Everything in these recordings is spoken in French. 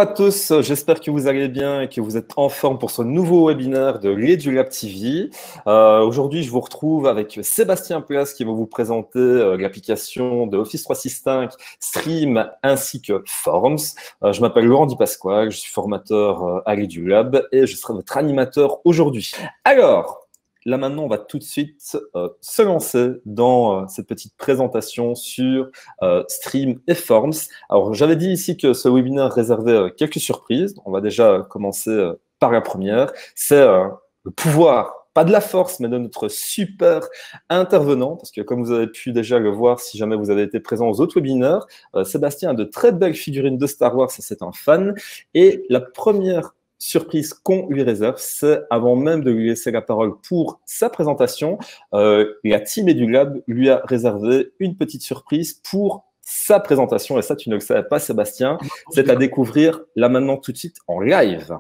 à tous, j'espère que vous allez bien et que vous êtes en forme pour ce nouveau webinaire de l'EduLab TV. Aujourd'hui, je vous retrouve avec Sébastien Place qui va vous présenter l'application de Office 365 Stream ainsi que Forms. Je m'appelle Laurent Di Pasquale, je suis formateur à l'EduLab et je serai votre animateur aujourd'hui. Alors, là maintenant, on va tout de suite se lancer dans cette petite présentation sur Stream et Forms. Alors, j'avais dit ici que ce webinaire réservait quelques surprises. On va déjà commencer par la première. C'est le pouvoir, pas de la force, mais de notre super intervenant. Parce que comme vous avez pu déjà le voir, si jamais vous avez été présent aux autres webinaires, Sébastien a de très belles figurines de Star Wars, c'est un fan. Et la première surprise qu'on lui réserve, c'est avant même de lui laisser la parole pour sa présentation, la team EduLab lui a réservé une petite surprise pour sa présentation, et ça tu ne le savais pas Sébastien, c'est à découvrir là maintenant tout de suite en live.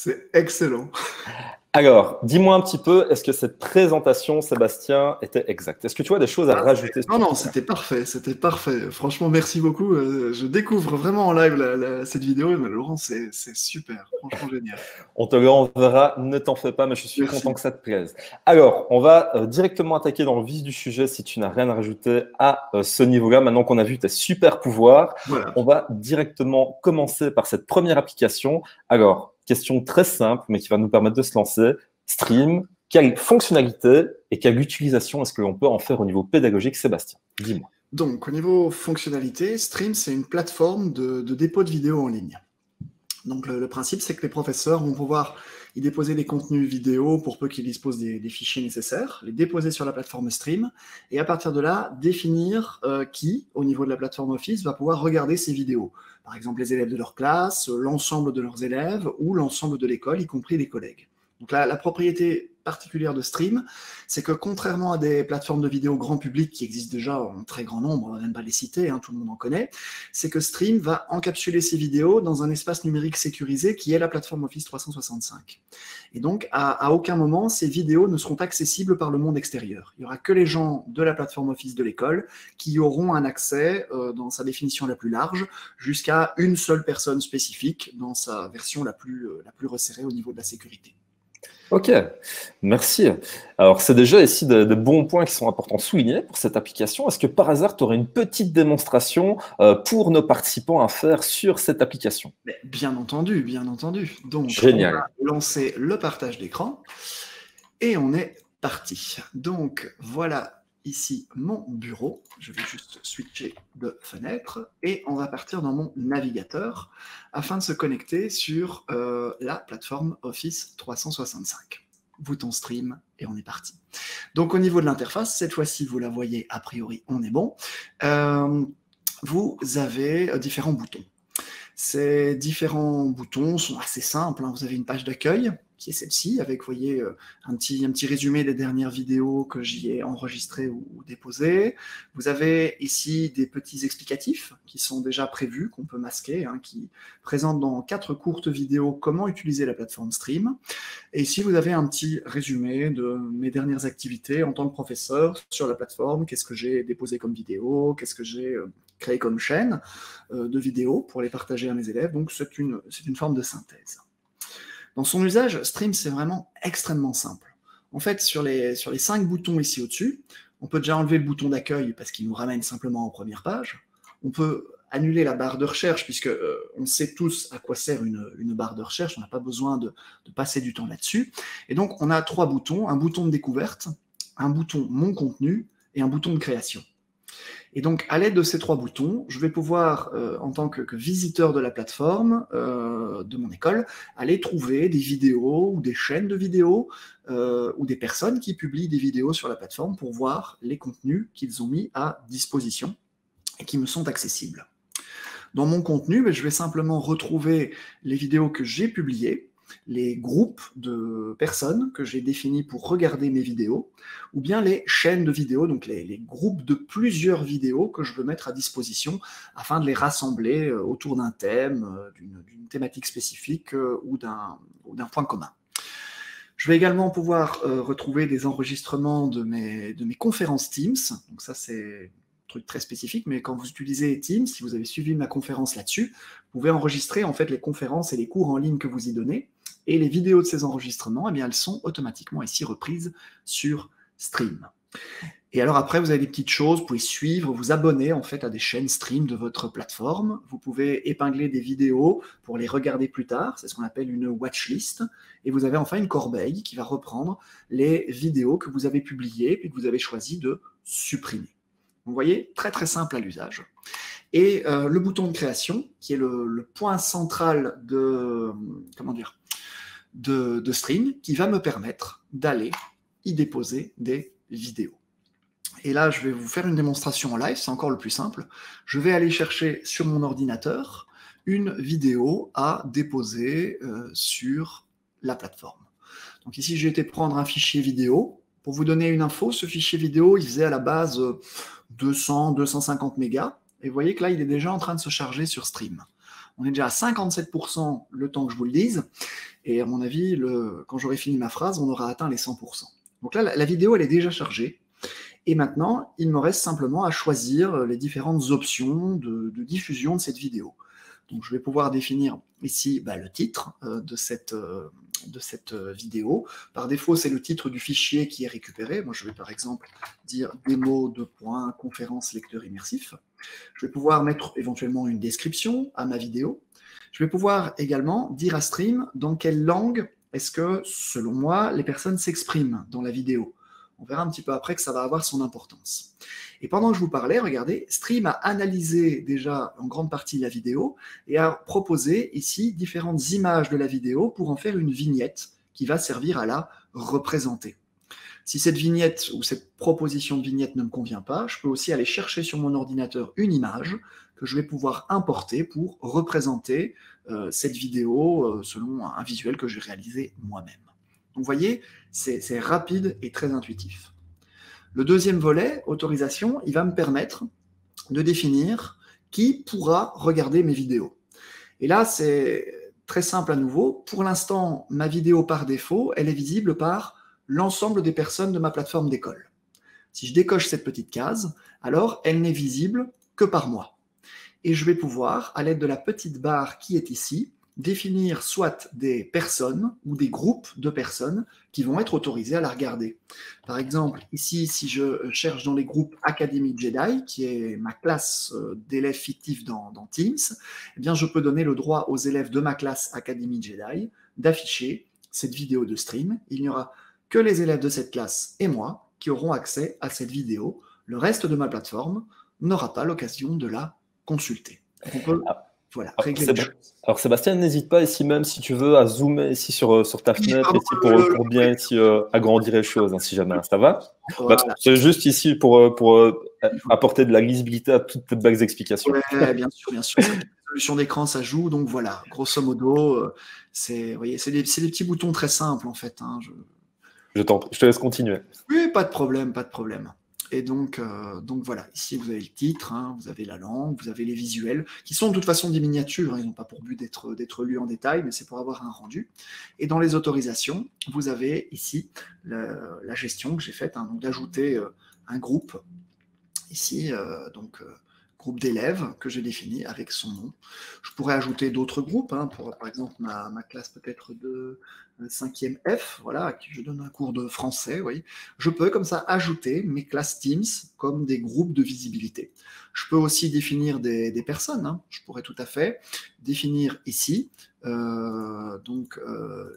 C'est excellent. Alors, dis-moi un petit peu, est-ce que cette présentation, Sébastien, était exacte? Est-ce que tu as des choses à rajouter? Non, c'était parfait, c'était parfait. Franchement, merci beaucoup. Je découvre vraiment en live cette vidéo, mais Laurent, c'est super, franchement génial. On te le renverra, ne t'en fais pas, mais je suis content que ça te plaise. Alors, on va directement attaquer dans le vif du sujet si tu n'as rien à rajouter à ce niveau-là. Maintenant qu'on a vu tes super pouvoirs, voilà. On va directement commencer par cette première application. Alors, question très simple, mais qui va nous permettre de se lancer. Stream, quelle fonctionnalité et quelle utilisation est-ce que l'on peut en faire au niveau pédagogique, Sébastien? Dis-moi. Donc, au niveau fonctionnalité, Stream, c'est une plateforme de dépôt de vidéos en ligne. Donc, le principe, c'est que les professeurs vont pouvoir y déposer des contenus vidéo pour peu qu'ils disposent des fichiers nécessaires, les déposer sur la plateforme Stream, et à partir de là, définir qui, au niveau de la plateforme Office, va pouvoir regarder ces vidéos. Par exemple, les élèves de leur classe, l'ensemble de leurs élèves ou l'ensemble de l'école, y compris les collègues. Donc la propriété particulière de Stream, c'est que contrairement à des plateformes de vidéo grand public qui existent déjà en très grand nombre, on va même pas les citer, tout le monde en connaît, c'est que Stream va encapsuler ces vidéos dans un espace numérique sécurisé qui est la plateforme Office 365. Et donc, à aucun moment, ces vidéos ne seront accessibles par le monde extérieur. Il n'y aura que les gens de la plateforme Office de l'école qui auront un accès, dans sa définition la plus large, jusqu'à une seule personne spécifique dans sa version la plus resserrée au niveau de la sécurité. Ok, merci. Alors, c'est déjà ici de bons points qui sont importants soulignés pour cette application. Est-ce que par hasard, tu aurais une petite démonstration pour nos participants à faire sur cette application? Bien entendu, bien entendu. Donc, génial. On va lancer le partage d'écran et on est parti. Donc, voilà ici mon bureau. Je vais juste switcher de fenêtre et on va partir dans mon navigateur afin de se connecter sur la plateforme Office 365. Bouton Stream et on est parti. Donc, au niveau de l'interface, cette fois-ci, vous la voyez, a priori, on est bon. Vous avez différents boutons. Ces différents boutons sont assez simples. Vous avez une page d'accueil qui est celle-ci, avec, vous voyez, un petit résumé des dernières vidéos que j'y ai enregistrées ou déposées. Vous avez ici des petits explicatifs qui sont déjà prévus, qu'on peut masquer, qui présentent dans 4 courtes vidéos comment utiliser la plateforme Stream. Et ici, vous avez un petit résumé de mes dernières activités en tant que professeur sur la plateforme, qu'est-ce que j'ai déposé comme vidéo, qu'est-ce que j'ai créer comme chaîne de vidéos pour les partager à mes élèves. Donc, c'est une forme de synthèse. Dans son usage, Stream, c'est vraiment extrêmement simple. En fait, sur les 5 boutons ici au-dessus, on peut déjà enlever le bouton d'accueil parce qu'il nous ramène simplement en première page. On peut annuler la barre de recherche, puisque on sait tous à quoi sert une barre de recherche, on n'a pas besoin de passer du temps là-dessus. Et donc, on a 3 boutons, un bouton de découverte, un bouton Mon contenu et un bouton de création. Et donc, à l'aide de ces 3 boutons, je vais pouvoir, en tant que visiteur de la plateforme de mon école, aller trouver des vidéos ou des chaînes de vidéos ou des personnes qui publient des vidéos sur la plateforme pour voir les contenus qu'ils ont mis à disposition et qui me sont accessibles. Dans mon contenu, je vais simplement retrouver les vidéos que j'ai publiées, les groupes de personnes que j'ai définis pour regarder mes vidéos, ou bien les chaînes de vidéos, donc les groupes de plusieurs vidéos que je veux mettre à disposition afin de les rassembler autour d'un thème, d'une thématique spécifique ou d'un point commun. Je vais également pouvoir retrouver des enregistrements de mes conférences Teams, donc ça c'est truc très spécifique, mais quand vous utilisez Teams, si vous avez suivi ma conférence là-dessus, vous pouvez enregistrer en fait les conférences et les cours en ligne que vous y donnez, et les vidéos de ces enregistrements, eh bien, elles sont automatiquement ici reprises sur Stream. Et alors après, vous avez des petites choses, vous pouvez suivre, vous abonner en fait à des chaînes Stream de votre plateforme, vous pouvez épingler des vidéos pour les regarder plus tard, c'est ce qu'on appelle une watchlist, et vous avez enfin une corbeille qui va reprendre les vidéos que vous avez publiées et que vous avez choisi de supprimer. Vous voyez, très très simple à l'usage. Et le bouton de création, qui est le point central de Stream, qui va me permettre d'aller y déposer des vidéos. Et là, je vais vous faire une démonstration en live, c'est encore le plus simple. Je vais aller chercher sur mon ordinateur une vidéo à déposer sur la plateforme. Donc ici, j'ai été prendre un fichier vidéo. Pour vous donner une info, ce fichier vidéo, il faisait à la base 200-250 mégas. Et vous voyez que là, il est déjà en train de se charger sur Stream. On est déjà à 57% le temps que je vous le dise. Et à mon avis, quand j'aurai fini ma phrase, on aura atteint les 100%. Donc là, la vidéo, elle est déjà chargée. Et maintenant, il me reste simplement à choisir les différentes options de diffusion de cette vidéo. Donc, je vais pouvoir définir ici le titre de cette vidéo. Par défaut, c'est le titre du fichier qui est récupéré. Moi, je vais par exemple dire démo conférence lecteur immersif. Je vais pouvoir mettre éventuellement une description à ma vidéo. Je vais pouvoir également dire à Stream dans quelle langue est-ce que, selon moi, les personnes s'expriment dans la vidéo. On verra un petit peu après que ça va avoir son importance. Et pendant que je vous parlais, regardez, Stream a analysé déjà en grande partie la vidéo et a proposé ici différentes images de la vidéo pour en faire une vignette qui va servir à la représenter. Si cette vignette ou cette proposition de vignette ne me convient pas, je peux aussi aller chercher sur mon ordinateur une image que je vais pouvoir importer pour représenter cette vidéo selon un visuel que j'ai réalisé moi-même. Donc vous voyez, c'est rapide et très intuitif. Le deuxième volet, autorisation, il va me permettre de définir qui pourra regarder mes vidéos. Et là, c'est très simple à nouveau. Pour l'instant, ma vidéo par défaut, elle est visible par l'ensemble des personnes de ma plateforme d'école. Si je décoche cette petite case, alors elle n'est visible que par moi. Et je vais pouvoir, à l'aide de la petite barre qui est ici, définir soit des personnes ou des groupes de personnes qui vont être autorisées à la regarder. Par exemple, ici, si je cherche dans les groupes Academy Jedi, qui est ma classe d'élèves fictifs dans Teams, eh bien, je peux donner le droit aux élèves de ma classe Academy Jedi d'afficher cette vidéo de stream. Il n'y aura que les élèves de cette classe et moi qui auront accès à cette vidéo. Le reste de ma plateforme n'aura pas l'occasion de la consulter. On peut régler les choses. Alors Sébastien, n'hésite pas ici même si tu veux à zoomer ici sur ta fenêtre ici pour bien ici, agrandir les choses, si jamais, ça va voilà. C'est juste ici pour apporter de la lisibilité à toutes tes belles explications. Ouais, bien sûr, bien sûr. La solution d'écran, ça joue, donc voilà, grosso modo, c'est des petits boutons très simples en fait. Hein, je te laisse continuer. Oui, pas de problème, pas de problème. Et donc voilà, ici vous avez le titre, hein, vous avez la langue, vous avez les visuels, qui sont de toute façon des miniatures, hein, ils n'ont pas pour but d'être lus en détail, mais c'est pour avoir un rendu. Et dans les autorisations, vous avez ici la gestion que j'ai faite, hein, donc d'ajouter un groupe, ici, groupe d'élèves que j'ai défini avec son nom. Je pourrais ajouter d'autres groupes, hein, pour, par exemple, ma classe peut-être de 5e F, voilà, à qui je donne un cours de français. Oui. Je peux comme ça ajouter mes classes Teams comme des groupes de visibilité. Je peux aussi définir des personnes. Hein. Je pourrais tout à fait définir ici,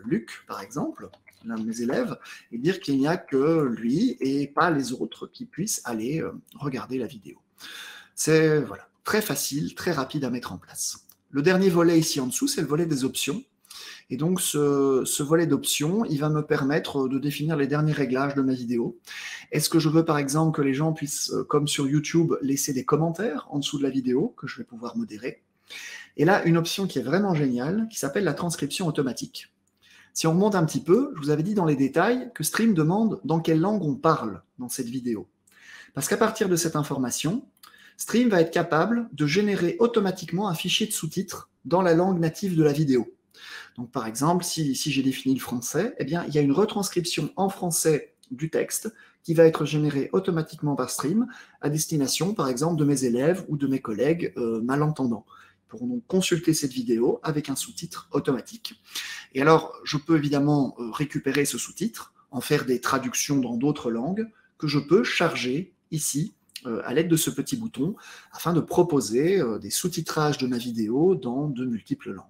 Luc, par exemple, l'un de mes élèves, et dire qu'il n'y a que lui et pas les autres qui puissent aller regarder la vidéo. C'est voilà, très facile, très rapide à mettre en place. Le dernier volet ici en dessous, c'est le volet des options. Et donc, ce volet d'options, il va me permettre de définir les derniers réglages de ma vidéo. Est-ce que je veux, par exemple, que les gens puissent, comme sur YouTube, laisser des commentaires en dessous de la vidéo, que je vais pouvoir modérer? Et là, une option qui est vraiment géniale, qui s'appelle la transcription automatique. Si on remonte un petit peu, je vous avais dit dans les détails que Stream demande dans quelle langue on parle dans cette vidéo. Parce qu'à partir de cette information, Stream va être capable de générer automatiquement un fichier de sous-titres dans la langue native de la vidéo. Donc par exemple, si j'ai défini le français, eh bien, il y a une retranscription en français du texte qui va être générée automatiquement par Stream à destination, par exemple, de mes élèves ou de mes collègues malentendants. Ils pourront donc consulter cette vidéo avec un sous-titre automatique. Et alors, je peux évidemment récupérer ce sous-titre, en faire des traductions dans d'autres langues, que je peux charger ici, à l'aide de ce petit bouton, afin de proposer des sous-titrages de ma vidéo dans de multiples langues.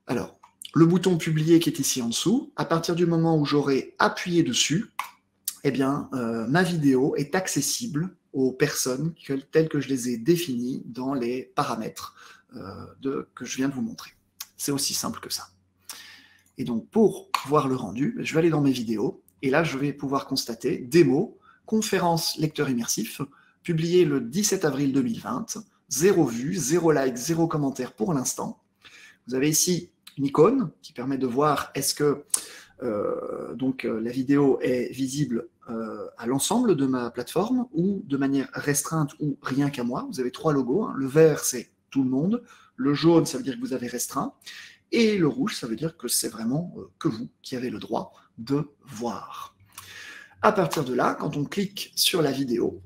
Alors, le bouton publier qui est ici en dessous, à partir du moment où j'aurai appuyé dessus, eh bien, ma vidéo est accessible aux personnes telles que je les ai définies dans les paramètres que je viens de vous montrer. C'est aussi simple que ça. Et donc, pour voir le rendu, je vais aller dans mes vidéos, et là, je vais pouvoir constater démo, conférence lecteur immersif, publié le 17 avril 2020, 0 vues, 0 likes, 0 commentaires pour l'instant. Vous avez ici une icône qui permet de voir est-ce que la vidéo est visible à l'ensemble de ma plateforme ou de manière restreinte ou rien qu'à moi. Vous avez 3 logos. Hein. Le vert, c'est tout le monde. Le jaune, ça veut dire que vous avez restreint. Et le rouge, ça veut dire que c'est vraiment que vous qui avez le droit de voir. À partir de là, quand on clique sur la vidéo,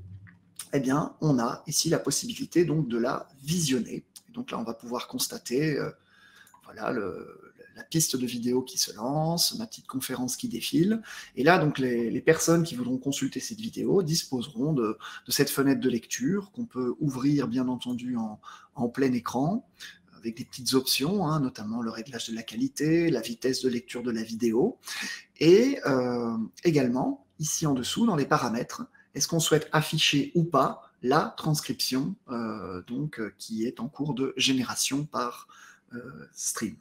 eh bien, on a ici la possibilité donc, de la visionner. Donc là, on va pouvoir constater voilà, la piste de vidéo qui se lance, ma petite conférence qui défile. Et là, donc, les personnes qui voudront consulter cette vidéo disposeront de cette fenêtre de lecture qu'on peut ouvrir, bien entendu, en plein écran, avec des petites options, hein, notamment le réglage de la qualité, la vitesse de lecture de la vidéo. Et également, ici en dessous, dans les paramètres, est-ce qu'on souhaite afficher ou pas la transcription qui est en cours de génération par Stream.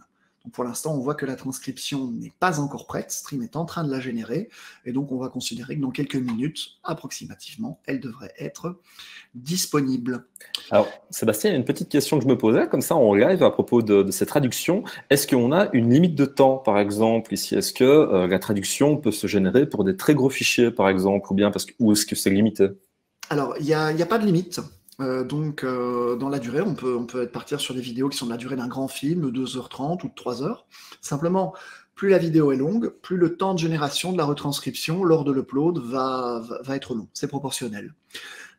Donc pour l'instant, on voit que la transcription n'est pas encore prête, Stream est en train de la générer, et donc on va considérer que dans quelques minutes, approximativement, elle devrait être disponible. Alors, Sébastien, il y a une petite question que je me posais, comme ça en live, à propos de cette traduction. Est-ce qu'on a une limite de temps, par exemple, ici? Est-ce que la traduction peut se générer pour des très gros fichiers, par exemple, ou est-ce que c'est limité? Alors, il n'y a pas de limite. Dans la durée, on peut partir sur des vidéos qui sont de la durée d'un grand film, de 2h30 ou de 3h. Simplement, plus la vidéo est longue, plus le temps de génération de la retranscription lors de l'upload va être long. C'est proportionnel.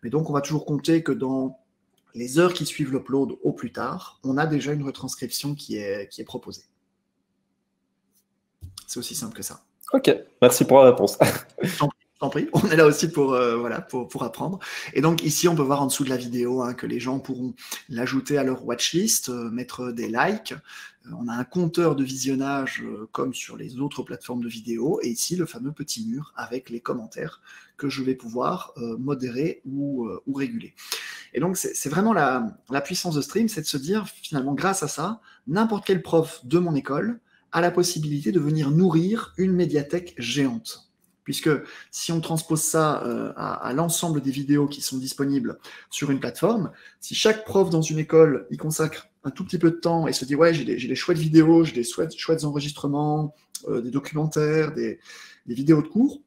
Mais donc, on va toujours compter que dans les heures qui suivent l'upload au plus tard, on a déjà une retranscription qui est proposée. C'est aussi simple que ça. Ok, merci pour la réponse. T'en prie, on est là aussi pour apprendre. Et donc ici, on peut voir en dessous de la vidéo que les gens pourront l'ajouter à leur watchlist, mettre des likes. On a un compteur de visionnage comme sur les autres plateformes de vidéo. Et ici, le fameux petit mur avec les commentaires que je vais pouvoir modérer ou réguler. Et donc, c'est vraiment la puissance de Stream, c'est de se dire, finalement, grâce à ça, n'importe quel prof de mon école a la possibilité de venir nourrir une médiathèque géante. Puisque si on transpose ça à l'ensemble des vidéos qui sont disponibles sur une plateforme, si chaque prof dans une école y consacre un tout petit peu de temps et se dit « ouais, j'ai des chouettes vidéos, j'ai des chouettes enregistrements, des documentaires, des vidéos de cours »,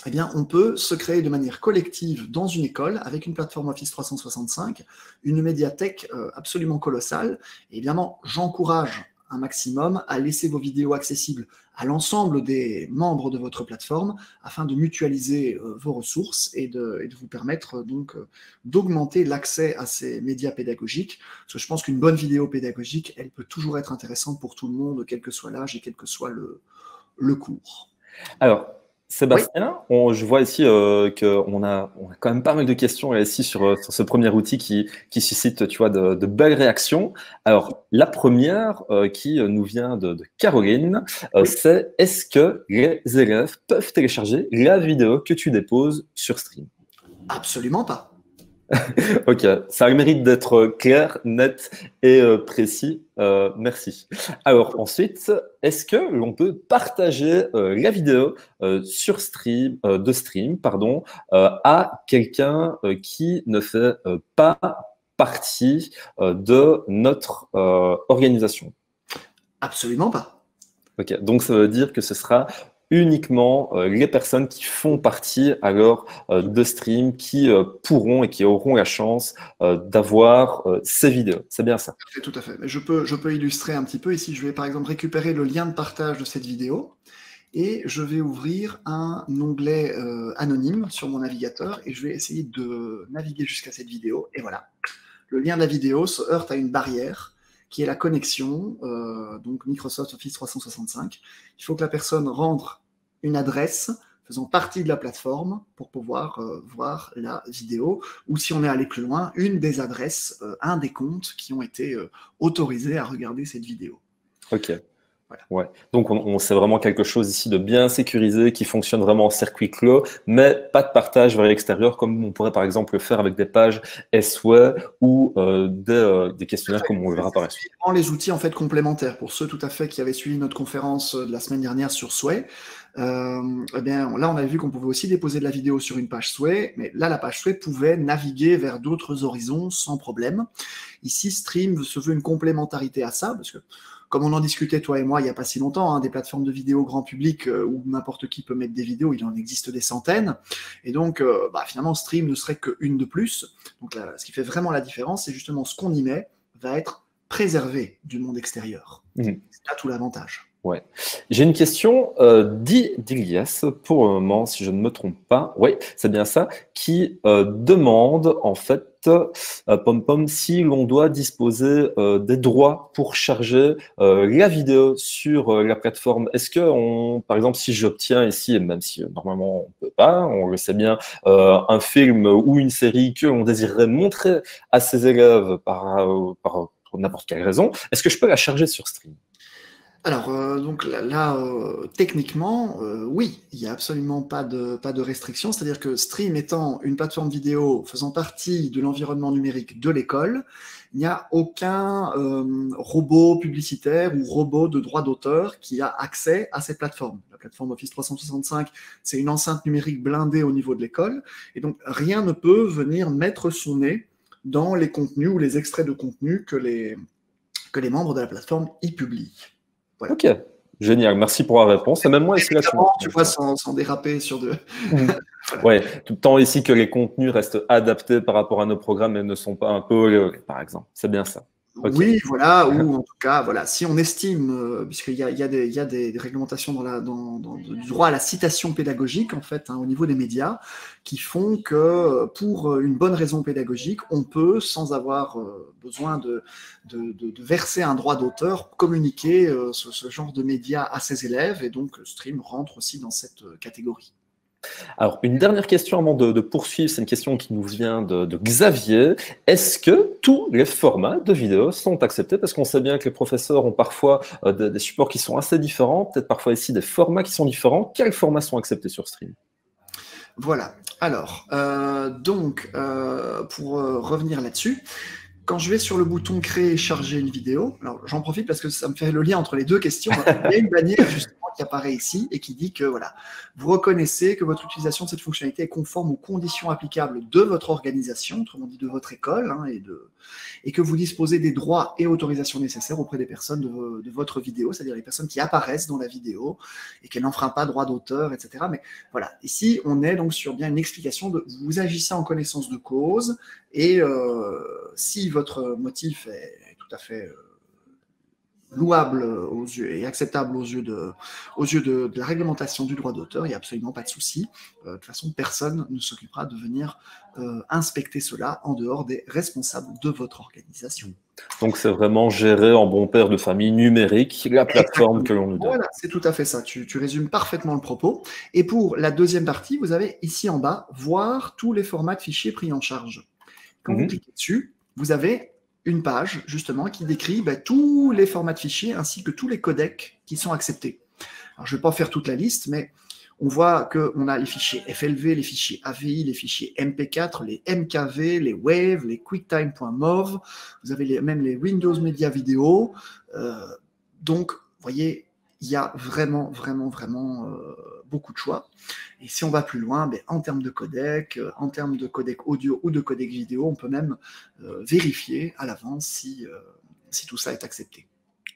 eh bien, on peut se créer de manière collective dans une école avec une plateforme Office 365, une médiathèque absolument colossale. Et évidemment, j'encourage un maximum à laisser vos vidéos accessibles à l'ensemble des membres de votre plateforme afin de mutualiser vos ressources et de vous permettre donc d'augmenter l'accès à ces médias pédagogiques. Parce que je pense qu'une bonne vidéo pédagogique, elle peut toujours être intéressante pour tout le monde, quel que soit l'âge et quel que soit le cours. Alors, Oui. Sébastien, je vois ici qu'on a quand même pas mal de questions là, ici sur ce premier outil qui suscite, tu vois, de belles réactions. Alors, la première qui nous vient de Caroline, Oui. c'est: est-ce que les élèves peuvent télécharger la vidéo que tu déposes sur Stream? Absolument pas. Ok, ça a le mérite d'être clair, net et précis. Merci. Alors ensuite, est-ce que l'on peut partager la vidéo sur Stream, de Stream, pardon, à quelqu'un qui ne fait pas partie de notre organisation? Absolument pas. Ok, donc ça veut dire que ce sera uniquement les personnes qui font partie alors de Stream qui pourront et qui auront la chance d'avoir ces vidéos. C'est bien ça? Tout à fait. Je peux illustrer un petit peu. Ici, je vais par exemple récupérer le lien de partage de cette vidéo et je vais ouvrir un onglet anonyme sur mon navigateur et je vais essayer de naviguer jusqu'à cette vidéo. Et voilà, le lien de la vidéo se heurte à une barrière qui est la connexion, donc Microsoft Office 365. Il faut que la personne rentre une adresse faisant partie de la plateforme pour pouvoir voir la vidéo, ou si on est allé plus loin, une des adresses, un des comptes qui ont été autorisés à regarder cette vidéo. Ok. Voilà. Ouais. Donc, c'est vraiment quelque chose ici de bien sécurisé, qui fonctionne vraiment en circuit clos, mais pas de partage vers l'extérieur, comme on pourrait par exemple le faire avec des pages SWE ou des questionnaires comme on le verra par la suite. Les outils en fait complémentaires. Pour ceux tout à fait qui avaient suivi notre conférence de la semaine dernière sur Sway, eh bien, là on avait vu qu'on pouvait aussi déposer de la vidéo sur une page Sway, mais là la page Sway pouvait naviguer vers d'autres horizons sans problème. Ici, Stream se veut une complémentarité à ça, parce que comme on en discutait toi et moi il n'y a pas si longtemps, des plateformes de vidéo grand public où n'importe qui peut mettre des vidéos, il en existe des centaines, et donc finalement Stream ne serait qu'une de plus. Donc là, ce qui fait vraiment la différence, c'est justement ce qu'on y met va être préservé du monde extérieur. C'est là tout l'avantage. Ouais. J'ai une question d'Ilias, pour le moment, si je ne me trompe pas. Oui, c'est bien ça, qui demande en fait, Pom si l'on doit disposer des droits pour charger la vidéo sur la plateforme. Est-ce que, par exemple, si j'obtiens ici, et même si normalement on ne peut pas, on le sait bien, un film ou une série que l'on désirerait montrer à ses élèves pour n'importe quelle raison, est-ce que je peux la charger sur Stream? Alors, donc là techniquement, oui, il n'y a absolument pas de restriction. C'est-à-dire que Stream étant une plateforme vidéo faisant partie de l'environnement numérique de l'école, il n'y a aucun robot publicitaire ou robot de droit d'auteur qui a accès à cette plateforme. La plateforme Office 365, c'est une enceinte numérique blindée au niveau de l'école, et donc rien ne peut venir mettre son nez dans les contenus ou les extraits de contenus que les membres de la plateforme y publient. Voilà. Ok, génial, merci pour la réponse. Et même moi ici, là, tu vois, sans déraper sur de. Voilà. Ouais, tout le temps ici que les contenus restent adaptés par rapport à nos programmes et ne sont pas un peu olé olé, par exemple. C'est bien ça. Okay. Oui, voilà, ou en tout cas, voilà, si on estime, puisqu'il y a des réglementations du droit à la citation pédagogique, en fait, au niveau des médias, qui font que pour une bonne raison pédagogique, on peut, sans avoir besoin de verser un droit d'auteur, communiquer ce genre de médias à ses élèves, et donc Stream rentre aussi dans cette catégorie. Alors, une dernière question avant de poursuivre, c'est une question qui nous vient de Xavier. Est-ce que tous les formats de vidéos sont acceptés? Parce qu'on sait bien que les professeurs ont parfois des supports qui sont assez différents, peut-être parfois ici des formats qui sont différents. Quels formats sont acceptés sur Stream? Voilà. Alors, pour revenir là-dessus, quand je vais sur le bouton « Créer et charger une vidéo », alors j'en profite parce que ça me fait le lien entre les deux questions. Il y a une bannière justement qui apparaît ici et qui dit que voilà, vous reconnaissez que votre utilisation de cette fonctionnalité est conforme aux conditions applicables de votre organisation, autrement dit de votre école, et que vous disposez des droits et autorisations nécessaires auprès des personnes de votre vidéo, c'est-à-dire les personnes qui apparaissent dans la vidéo et qu'elles n'enfreignent pas droit d'auteur, etc. Mais voilà, ici on est donc sur bien une explication de vous agissez en connaissance de cause, et si votre motif est tout à fait louable aux yeux et acceptable aux yeux de la réglementation du droit d'auteur, il n'y a absolument pas de souci. De toute façon, personne ne s'occupera de venir inspecter cela en dehors des responsables de votre organisation. Donc, c'est vraiment géré en bon père de famille numérique, la plateforme que l'on nous donne. Voilà, c'est tout à fait ça. Tu résumes parfaitement le propos. Et pour la deuxième partie, vous avez ici en bas, voir tous les formats de fichiers pris en charge. Quand vous cliquez dessus, vous avez une page, justement, qui décrit tous les formats de fichiers ainsi que tous les codecs qui sont acceptés. Alors, je ne vais pas faire toute la liste, mais on voit qu'on a les fichiers FLV, les fichiers AVI, les fichiers MP4, les MKV, les WAV, les QuickTime.mov. Vous avez même les Windows Media Video. Donc, vous voyez, il y a vraiment beaucoup de choix. Et si on va plus loin, en termes de codec, en termes de codec audio ou de codec vidéo, on peut même vérifier à l'avance si tout ça est accepté.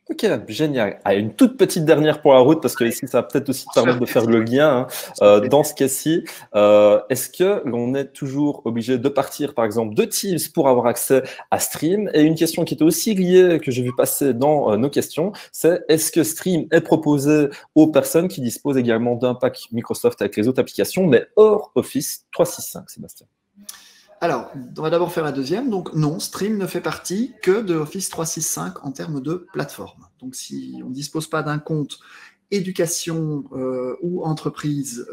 Ok, génial. Allez, une toute petite dernière pour la route, parce que ici, ça va peut-être aussi te permettre de faire le lien. Dans ce cas-ci, est-ce que l'on est toujours obligé de partir, par exemple, de Teams pour avoir accès à Stream? Et une question qui était aussi liée, que j'ai vu passer dans nos questions, c'est est-ce que Stream est proposé aux personnes qui disposent également d'un pack Microsoft avec les autres applications, mais hors Office 365, Sébastien? Alors, on va d'abord faire la deuxième. Donc, non, Stream ne fait partie que de Office 365 en termes de plateforme. Donc, si on ne dispose pas d'un compte éducation ou entreprise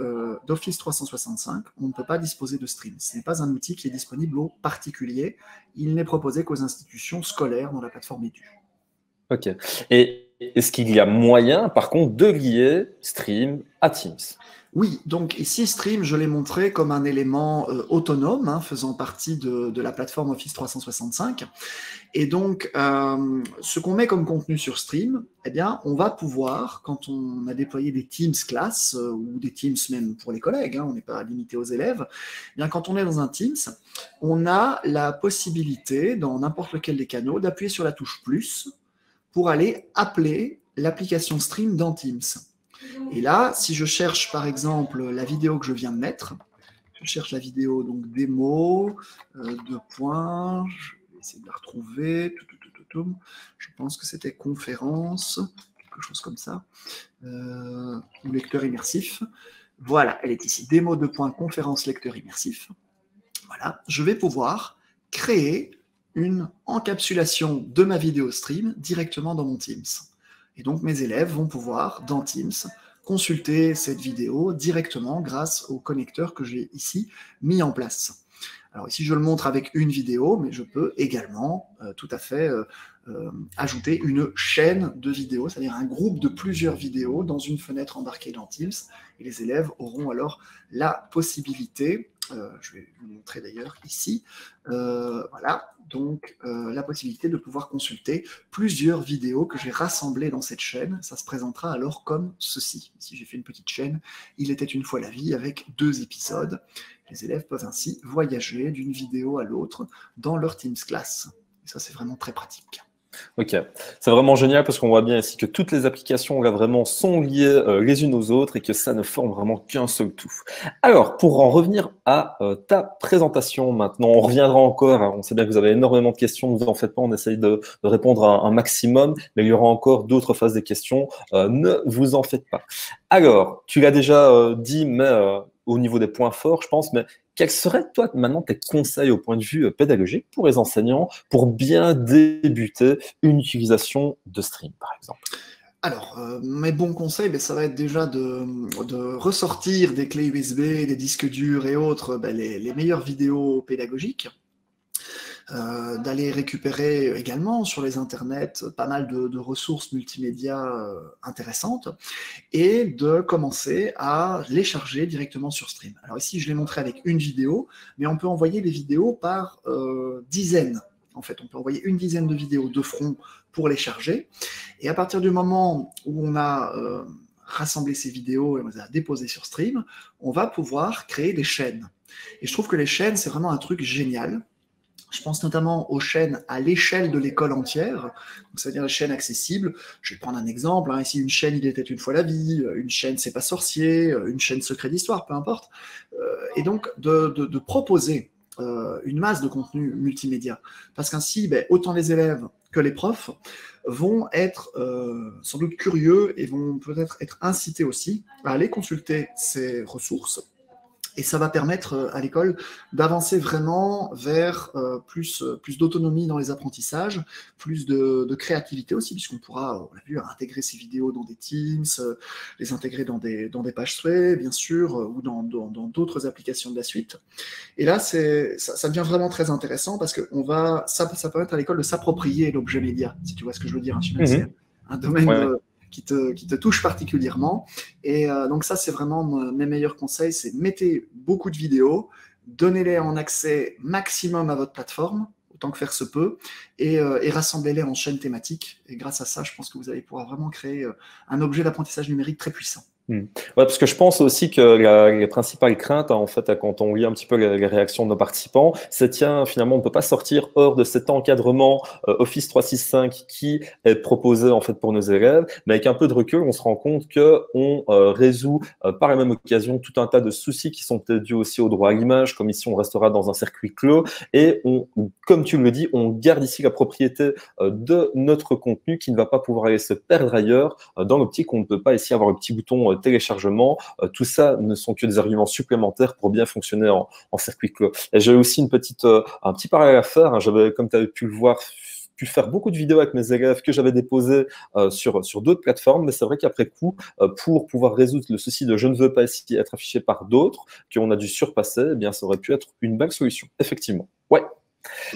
d'Office 365, on ne peut pas disposer de Stream. Ce n'est pas un outil qui est disponible aux particuliers. Il n'est proposé qu'aux institutions scolaires dans la plateforme Edu. Ok. Et est-ce qu'il y a moyen, par contre, de lier Stream à Teams? Oui, donc ici, Stream, je l'ai montré comme un élément autonome, faisant partie de la plateforme Office 365. Et donc, ce qu'on met comme contenu sur Stream, eh bien, on va pouvoir, quand on a déployé des Teams classes, ou des Teams même pour les collègues, on n'est pas limité aux élèves, eh bien, quand on est dans un Teams, on a la possibilité, dans n'importe lequel des canaux, d'appuyer sur la touche « plus » pour aller appeler l'application Stream dans Teams. Et là, si je cherche par exemple la vidéo que je viens de mettre, je cherche la vidéo, donc démo, deux points, je vais essayer de la retrouver, je pense que c'était conférence, quelque chose comme ça, ou lecteur immersif. Voilà, elle est ici, démo deux points, conférence lecteur immersif. Voilà, je vais pouvoir créer une encapsulation de ma vidéo stream directement dans mon Teams. Et donc, mes élèves vont pouvoir, dans Teams, consulter cette vidéo directement grâce au connecteur que j'ai ici mis en place. Alors ici, je le montre avec une vidéo, mais je peux également tout à fait ajouter une chaîne de vidéos, c'est-à-dire un groupe de plusieurs vidéos dans une fenêtre embarquée dans Teams. Et les élèves auront alors la possibilité, je vais vous montrer d'ailleurs ici, voilà, donc la possibilité de pouvoir consulter plusieurs vidéos que j'ai rassemblées dans cette chaîne. Ça se présentera alors comme ceci. Ici, j'ai fait une petite chaîne, Il était une fois la vie, avec 2 épisodes. Les élèves peuvent ainsi voyager d'une vidéo à l'autre dans leur Teams class. Et ça, c'est vraiment très pratique. Ok, c'est vraiment génial parce qu'on voit bien ici que toutes les applications là vraiment sont liées les unes aux autres et que ça ne forme vraiment qu'un seul tout. Alors, pour en revenir à ta présentation maintenant, on reviendra encore, on sait bien que vous avez énormément de questions, ne vous en faites pas, on essaye de répondre à un maximum, mais il y aura encore d'autres phases des questions, ne vous en faites pas. Alors, tu l'as déjà dit, mais au niveau des points forts, je pense, mais quels seraient, toi, maintenant, tes conseils au point de vue pédagogique pour les enseignants pour bien débuter une utilisation de Stream, par exemple? Alors, mes bons conseils, ça va être déjà de ressortir des clés USB, des disques durs et autres, les meilleures vidéos pédagogiques. D'aller récupérer également sur les internets pas mal de ressources multimédia intéressantes et de commencer à les charger directement sur Stream. Alors ici, je l'ai montré avec une vidéo, mais on peut envoyer des vidéos par dizaines. En fait, on peut envoyer une dizaine de vidéos de front pour les charger. Et à partir du moment où on a rassemblé ces vidéos et on les a déposées sur Stream, on va pouvoir créer des chaînes. Et je trouve que les chaînes, c'est vraiment un truc génial. Je pense notamment aux chaînes à l'échelle de l'école entière, c'est-à-dire les chaînes accessibles. Je vais prendre un exemple. Ici, une chaîne Il était une fois la vie, une chaîne C'est pas sorcier, une chaîne Secret d'histoire, peu importe. Et donc, de proposer une masse de contenu multimédia. Parce qu'ainsi, autant les élèves que les profs vont être sans doute curieux et vont peut-être être incités aussi à aller consulter ces ressources. Et ça va permettre à l'école d'avancer vraiment vers plus d'autonomie dans les apprentissages, plus de créativité aussi, puisqu'on pourra, on l'a vu, intégrer ces vidéos dans des Teams, les intégrer dans des pages souhaits, bien sûr, ou dans d'autres applications de la suite. Et là, ça devient vraiment très intéressant parce que ça permet à l'école de s'approprier l'objet média, si tu vois ce que je veux dire. Hein, c'est un domaine qui te touche particulièrement. Et donc ça, c'est vraiment mes meilleurs conseils, c'est mettez beaucoup de vidéos, donnez-les en accès maximum à votre plateforme, autant que faire se peut, et rassemblez-les en chaînes thématiques. Et grâce à ça, je pense que vous allez pouvoir vraiment créer un objet d'apprentissage numérique très puissant. Ouais, parce que je pense aussi que les principales craintes, en fait, quand on lit un petit peu les réactions de nos participants, c'est tiens, finalement, on ne peut pas sortir hors de cet encadrement Office 365 qui est proposé en fait pour nos élèves, mais avec un peu de recul, on se rend compte que on résout par la même occasion tout un tas de soucis qui sont peut-être dus aussi au droit à l'image, comme ici on restera dans un circuit clos, et comme tu le dis, on garde ici la propriété de notre contenu qui ne va pas pouvoir aller se perdre ailleurs, dans l'optique où on ne peut pas ici avoir le petit bouton téléchargement, tout ça ne sont que des arguments supplémentaires pour bien fonctionner en circuit clos. Et j'ai aussi un petit parallèle à faire. Hein. J'avais, comme tu avais pu le voir, pu faire beaucoup de vidéos avec mes élèves que j'avais déposées sur d'autres plateformes, mais c'est vrai qu'après coup, pour pouvoir résoudre le souci de je ne veux pas ici être affiché par d'autres, qu'on a dû surpasser, eh bien, ça aurait pu être une belle solution, effectivement. Ouais.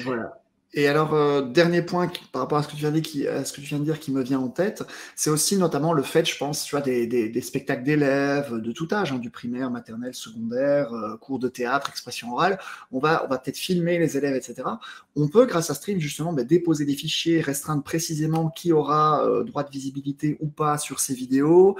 Voilà. Et alors, dernier point par rapport à ce que tu viens de dire qui me vient en tête, c'est aussi notamment le fait, je pense, tu vois, des spectacles d'élèves de tout âge, hein, du primaire, maternelle, secondaire, cours de théâtre, expression orale. On va peut-être filmer les élèves, etc. On peut, grâce à Stream, justement, déposer des fichiers, restreindre précisément qui aura droit de visibilité ou pas sur ces vidéos,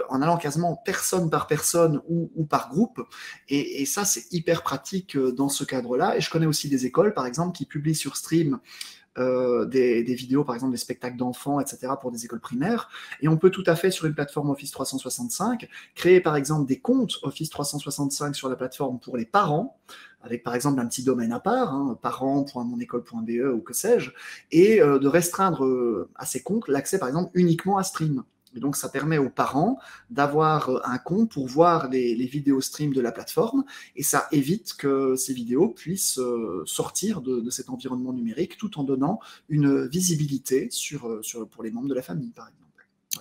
en allant quasiment personne par personne ou par groupe. Et ça, c'est hyper pratique dans ce cadre-là. Et je connais aussi des écoles, par exemple, qui publient sur Stream des vidéos, par exemple des spectacles d'enfants, etc. pour des écoles primaires. Et on peut tout à fait, sur une plateforme Office 365, créer par exemple des comptes Office 365 sur la plateforme pour les parents, avec par exemple un petit domaine à part, hein, parents.monecole.be ou que sais-je, et de restreindre à ces comptes l'accès par exemple uniquement à Stream. Et donc, ça permet aux parents d'avoir un compte pour voir les vidéos stream de la plateforme, et ça évite que ces vidéos puissent sortir de cet environnement numérique tout en donnant une visibilité pour les membres de la famille, par exemple.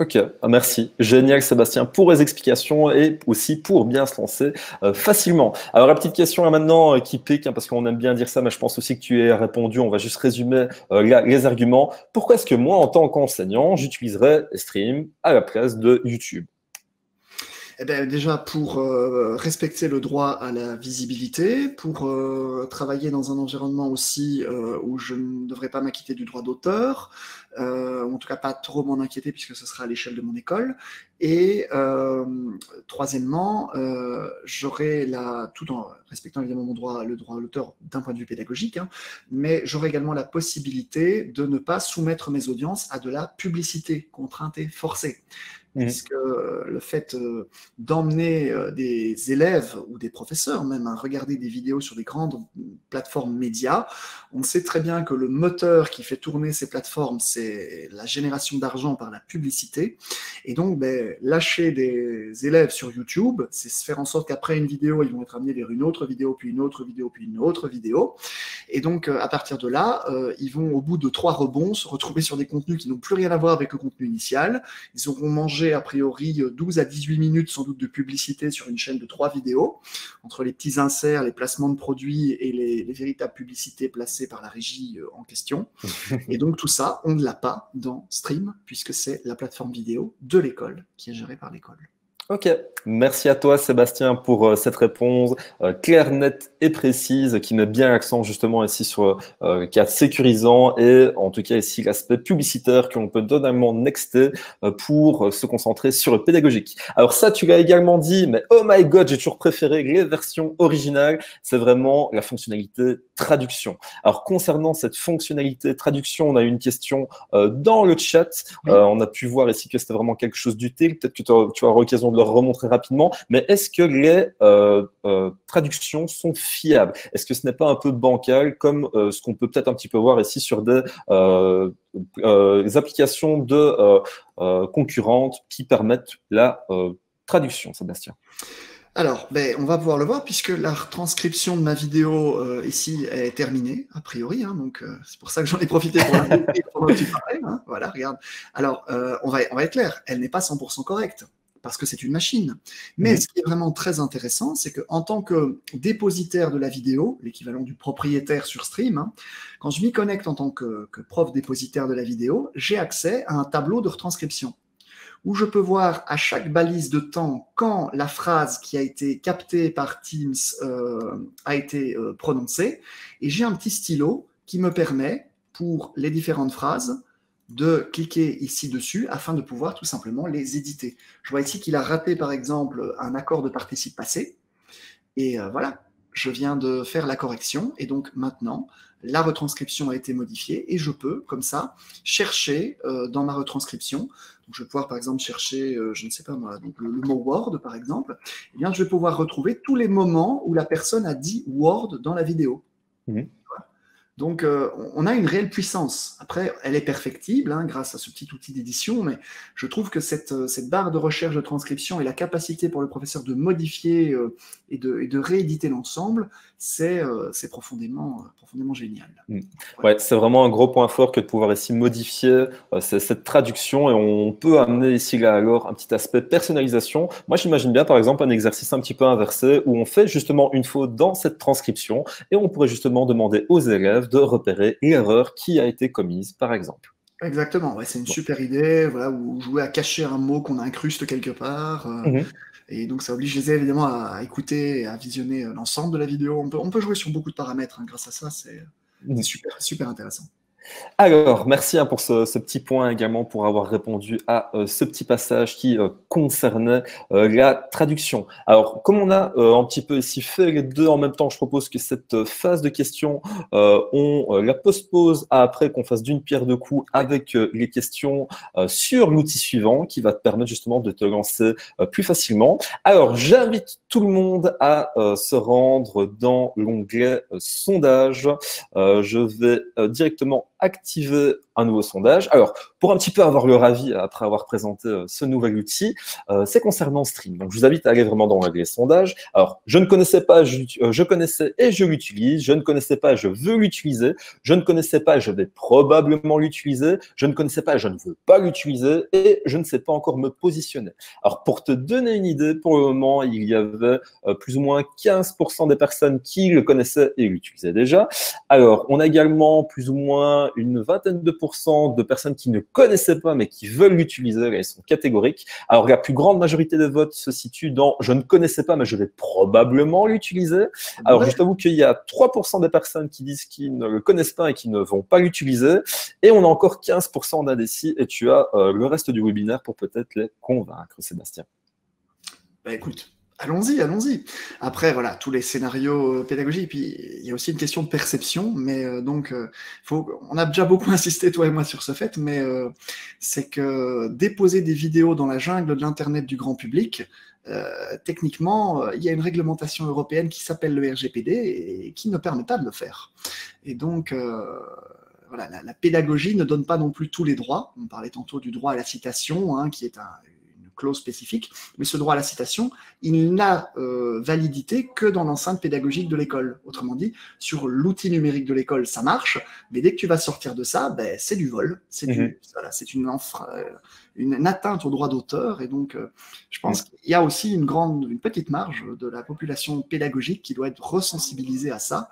Ok, merci. Génial Sébastien pour les explications et aussi pour bien se lancer facilement. Alors la petite question là maintenant qui pique, hein, parce qu'on aime bien dire ça, mais je pense aussi que tu aies répondu. On va juste résumer les arguments. Pourquoi est-ce que moi, en tant qu'enseignant, j'utiliserais Stream à la place de YouTube? Eh bien, déjà pour respecter le droit à la visibilité, pour travailler dans un environnement aussi où je ne devrais pas m'acquitter du droit d'auteur, ou en tout cas pas trop m'en inquiéter puisque ce sera à l'échelle de mon école. Et troisièmement, j'aurai tout en respectant évidemment le droit à l'auteur d'un point de vue pédagogique, hein, mais j'aurai également la possibilité de ne pas soumettre mes audiences à de la publicité contrainte et forcée. Puisque le fait d'emmener des élèves ou des professeurs même à regarder des vidéos sur des grandes plateformes médias, on sait très bien que le moteur qui fait tourner ces plateformes, c'est la génération d'argent par la publicité. Et donc, lâcher des élèves sur YouTube, c'est se faire en sorte qu'après une vidéo, ils vont être amenés vers une autre vidéo, puis une autre vidéo, puis une autre vidéo. Et donc, à partir de là, ils vont, au bout de 3 rebonds, se retrouver sur des contenus qui n'ont plus rien à voir avec le contenu initial. Ils auront mangé a priori 12 à 18 minutes sans doute de publicité sur une chaîne de 3 vidéos, entre les petits inserts, les placements de produits et les véritables publicités placées par la régie en question. Et donc tout ça, on ne l'a pas dans Stream, puisque c'est la plateforme vidéo de l'école qui est gérée par l'école. Ok, merci à toi Sébastien pour cette réponse claire, nette et précise qui met bien l'accent justement ici sur le cadre sécurisant et en tout cas ici l'aspect publicitaire qu'on peut totalement nexter pour se concentrer sur le pédagogique. Alors ça tu l'as également dit, mais oh my god, j'ai toujours préféré les versions originales, c'est vraiment la fonctionnalité traduction. Alors concernant cette fonctionnalité traduction, on a eu une question dans le chat, on a pu voir ici que c'était vraiment quelque chose d'utile, peut-être que tu auras l'occasion de le remontrer rapidement, mais est-ce que les traductions sont fiables? Est-ce que ce n'est pas un peu bancal comme ce qu'on peut peut-être un petit peu voir ici sur des applications de concurrentes qui permettent la traduction, Sébastien? Alors, on va pouvoir le voir puisque la retranscription de ma vidéo ici est terminée, a priori. Hein, donc, c'est pour ça que j'en ai profité pour la pendant que tu parlais. Hein, voilà, regarde. Alors, on va être clair, elle n'est pas 100% correcte parce que c'est une machine. Mais ce qui est vraiment très intéressant, c'est qu'en tant que dépositaire de la vidéo, l'équivalent du propriétaire sur Stream, hein, quand je m'y connecte en tant que prof dépositaire de la vidéo, j'ai accès à un tableau de retranscription où je peux voir à chaque balise de temps quand la phrase qui a été captée par Teams a été prononcée. Et j'ai un petit stylo qui me permet, pour les différentes phrases, de cliquer ici dessus afin de pouvoir tout simplement les éditer. Je vois ici qu'il a raté, par exemple, un accord de participe passé. Et voilà, je viens de faire la correction. Et donc maintenant, la retranscription a été modifiée et je peux, comme ça, chercher dans ma retranscription. Donc, je vais pouvoir, par exemple, chercher, je ne sais pas moi, donc le mot Word, par exemple. Eh bien, je vais pouvoir retrouver tous les moments où la personne a dit Word dans la vidéo. Voilà. Donc, on a une réelle puissance. Après, elle est perfectible hein, grâce à ce petit outil d'édition, mais je trouve que cette barre de recherche de transcription et la capacité pour le professeur de modifier et de rééditer l'ensemble, c'est profondément génial. Ouais, c'est vraiment un gros point fort que de pouvoir ici modifier cette traduction et on peut amener ici là alors un petit aspect personnalisation. Moi, j'imagine bien par exemple un exercice un petit peu inversé où on fait justement une faute dans cette transcription et on pourrait justement demander aux élèves de repérer l'erreur qui a été commise, par exemple. Exactement, ouais, c'est une super idée, voilà, ou jouer à cacher un mot qu'on incruste quelque part. Et donc, ça oblige les élèves évidemment à écouter et à visionner l'ensemble de la vidéo. On peut jouer sur beaucoup de paramètres hein, grâce à ça, c'est super, super intéressant. Alors, merci hein, pour ce petit point également, pour avoir répondu à ce petit passage qui concernait la traduction. Alors, comme on a un petit peu ici fait les deux en même temps, je propose que cette phase de questions, on la postpose à après qu'on fasse d'une pierre deux coups avec les questions sur l'outil suivant qui va te permettre justement de te lancer plus facilement. Alors, j'invite tout le monde à se rendre dans l'onglet sondage. Je vais directement activer un nouveau sondage. Alors, pour un petit peu avoir leur avis après avoir présenté ce nouvel outil, c'est concernant Stream. Donc, je vous invite à aller vraiment dans l'onglet sondage. Alors, je ne connaissais pas, je connaissais et je l'utilise. Je ne connaissais pas, je veux l'utiliser. Je ne connaissais pas, je vais probablement l'utiliser. Je ne connaissais pas, je ne veux pas l'utiliser. Et je ne sais pas encore me positionner. Alors, pour te donner une idée, pour le moment, il y avait plus ou moins 15% des personnes qui le connaissaient et l'utilisaient déjà. Alors, on a également plus ou moins une vingtaine de pourcents de personnes qui ne connaissaient pas mais qui veulent l'utiliser, elles sont catégoriques. Alors, la plus grande majorité des votes se situe dans « je ne connaissais pas mais je vais probablement l'utiliser ». Alors, je t'avoue qu'il y a 3% des personnes qui disent qu'ils ne le connaissent pas et qui ne vont pas l'utiliser. Et on a encore 15% d'indécis et tu as le reste du webinaire pour peut-être les convaincre, Sébastien. Bah écoute, allons-y, allons-y. Après, voilà, tous les scénarios pédagogiques, puis il y a aussi une question de perception, mais on a déjà beaucoup insisté, toi et moi, sur ce fait, mais c'est que déposer des vidéos dans la jungle de l'Internet du grand public, techniquement, il y a une réglementation européenne qui s'appelle le RGPD et qui ne permet pas de le faire. Et donc, voilà, la pédagogie ne donne pas non plus tous les droits. On parlait tantôt du droit à la citation, hein, qui est une clause spécifique, mais ce droit à la citation, il n'a validité que dans l'enceinte pédagogique de l'école. Autrement dit, sur l'outil numérique de l'école, ça marche, mais dès que tu vas sortir de ça, c'est du vol, c'est une atteinte au droit d'auteur, et donc je pense qu'il y a aussi une petite marge de la population pédagogique qui doit être resensibilisée à ça.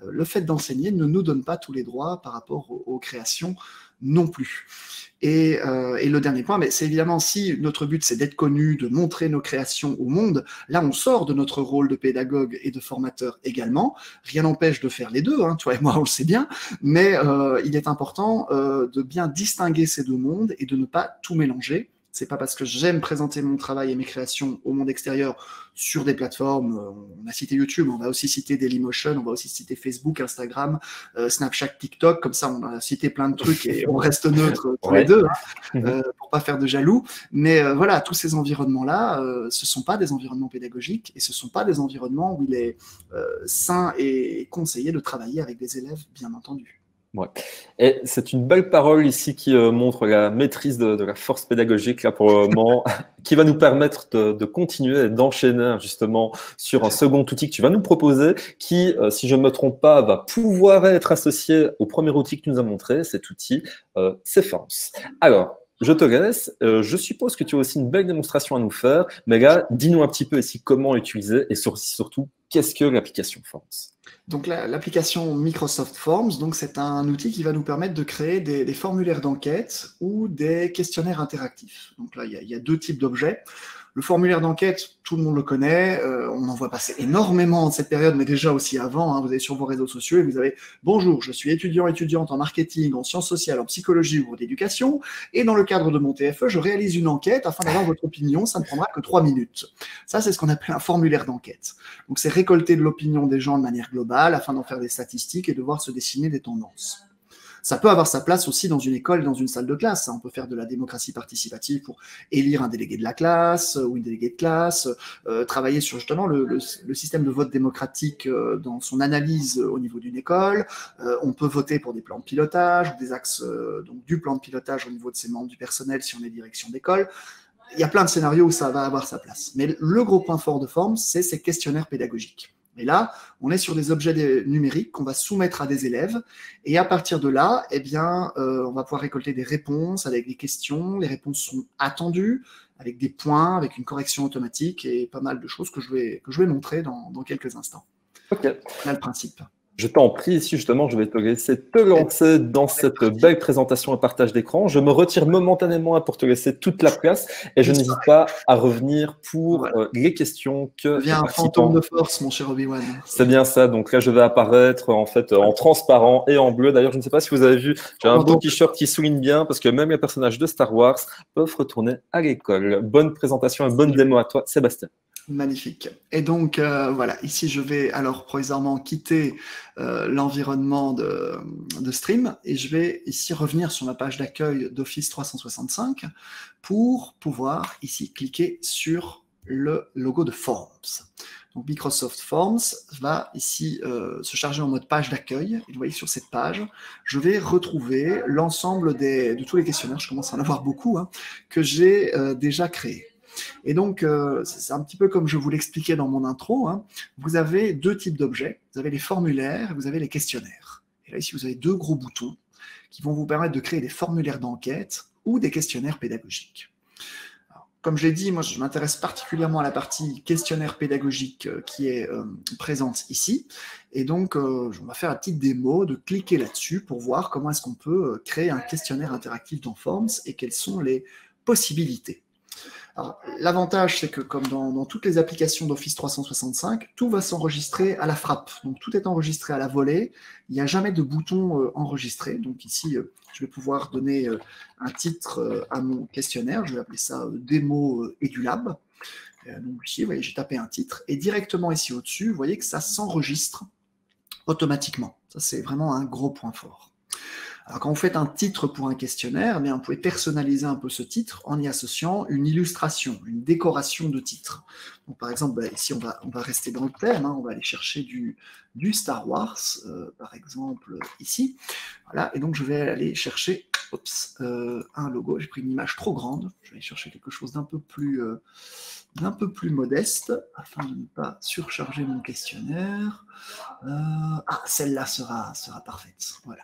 Le fait d'enseigner ne nous donne pas tous les droits par rapport aux créations non plus. Et le dernier point, c'est évidemment si notre but c'est d'être connu, de montrer nos créations au monde, là on sort de notre rôle de pédagogue et de formateur également. Rien n'empêche de faire les deux, hein, toi et moi on le sait bien, mais il est important de bien distinguer ces deux mondes et de ne pas tout mélanger. C'est pas parce que j'aime présenter mon travail et mes créations au monde extérieur sur des plateformes. On a cité YouTube, on va aussi citer Dailymotion, on va aussi citer Facebook, Instagram, Snapchat, TikTok. Comme ça, on a cité plein de trucs et on reste neutre tous les deux, hein, pour pas faire de jaloux. Mais voilà, tous ces environnements-là, ce sont pas des environnements pédagogiques et ce sont pas des environnements où il est sain et conseillé de travailler avec des élèves, bien entendu. Ouais. Et c'est une belle parole ici qui montre la maîtrise de la force pédagogique là pour le moment, qui va nous permettre de continuer et d'enchaîner justement sur un second outil que tu vas nous proposer, qui, si je ne me trompe pas, va pouvoir être associé au premier outil que tu nous as montré, cet outil, c'est Forms. Alors, je te laisse. Je suppose que tu as aussi une belle démonstration à nous faire, mais là, dis-nous un petit peu ici comment l'utiliser et surtout, qu'est-ce que l'application Forms? Donc l'application Microsoft Forms, donc c'est un outil qui va nous permettre de créer des formulaires d'enquête ou des questionnaires interactifs. Donc là, il y a deux types d'objets. Le formulaire d'enquête, tout le monde le connaît, on en voit passer énormément en cette période, mais déjà aussi avant, hein, vous allez sur vos réseaux sociaux et vous avez « Bonjour, je suis étudiante en marketing, en sciences sociales, en psychologie ou en éducation, et dans le cadre de mon TFE, je réalise une enquête afin d'avoir votre opinion, ça ne prendra que 3 minutes. » Ça, c'est ce qu'on appelle un formulaire d'enquête. Donc c'est récolter de l'opinion des gens de manière globale afin d'en faire des statistiques et de voir se dessiner des tendances. Ça peut avoir sa place aussi dans une école, dans une salle de classe. On peut faire de la démocratie participative pour élire un délégué de la classe ou une déléguée de classe, travailler sur justement le système de vote démocratique dans son analyse au niveau d'une école. On peut voter pour des plans de pilotage ou des axes donc du plan de pilotage au niveau de ses membres du personnel si on est direction d'école. Il y a plein de scénarios où ça va avoir sa place. Mais le gros point fort de Forms, c'est ces questionnaires pédagogiques. Et là, on est sur des objets numériques qu'on va soumettre à des élèves. Et à partir de là, eh bien, on va pouvoir récolter des réponses avec des questions. Les réponses sont attendues, avec des points, avec une correction automatique et pas mal de choses que je vais montrer dans quelques instants. Ok. Là, le principe. Je t'en prie, ici justement, je vais te laisser te lancer dans cette belle présentation et partage d'écran. Je me retire momentanément pour te laisser toute la place et je n'hésite pas à revenir pour les questions que Deviens un fantôme de force, mon cher Obi-Wan. C'est bien ça. Donc là, je vais apparaître en fait en transparent et en bleu. D'ailleurs, je ne sais pas si vous avez vu, j'ai un beau t-shirt qui souligne bien parce que même les personnages de Star Wars peuvent retourner à l'école. Bonne présentation et bonne démo à toi, Sébastien. Magnifique. Et donc, voilà, ici, je vais alors provisoirement quitter l'environnement de Stream et je vais ici revenir sur ma page d'accueil d'Office 365 pour pouvoir ici cliquer sur le logo de Forms. Donc, Microsoft Forms va ici se charger en mode page d'accueil. Et vous voyez, sur cette page, je vais retrouver l'ensemble de tous les questionnaires, je commence à en avoir beaucoup, hein, que j'ai déjà créés. Et donc, c'est un petit peu comme je vous l'expliquais dans mon intro, hein, vous avez deux types d'objets. Vous avez les formulaires et vous avez les questionnaires. Et là, ici, vous avez deux gros boutons qui vont vous permettre de créer des formulaires d'enquête ou des questionnaires pédagogiques. Alors, comme je l'ai dit, moi, je m'intéresse particulièrement à la partie questionnaire pédagogique qui est présente ici. Et donc, on va faire une petite démo de cliquer là-dessus pour voir comment est-ce qu'on peut créer un questionnaire interactif dans Forms et quelles sont les possibilités. L'avantage, c'est que comme dans toutes les applications d'Office 365, tout va s'enregistrer à la frappe. Donc, tout est enregistré à la volée. Il n'y a jamais de bouton enregistré. Donc, ici, je vais pouvoir donner un titre à mon questionnaire. Je vais appeler ça Démo EduLab. Donc, ici, vous voyez, j'ai tapé un titre. Et directement ici au-dessus, vous voyez que ça s'enregistre automatiquement. Ça, c'est vraiment un gros point fort. Alors, quand vous faites un titre pour un questionnaire, vous pouvez personnaliser un peu ce titre en y associant une illustration, une décoration de titre. Donc, par exemple, ici, on va rester dans le thème, hein, on va aller chercher du Star Wars, par exemple, ici. Voilà, et donc, je vais aller chercher un logo. J'ai pris une image trop grande. Je vais aller chercher quelque chose d'un peu plus modeste, afin de ne pas surcharger mon questionnaire. Celle-là sera parfaite. Voilà.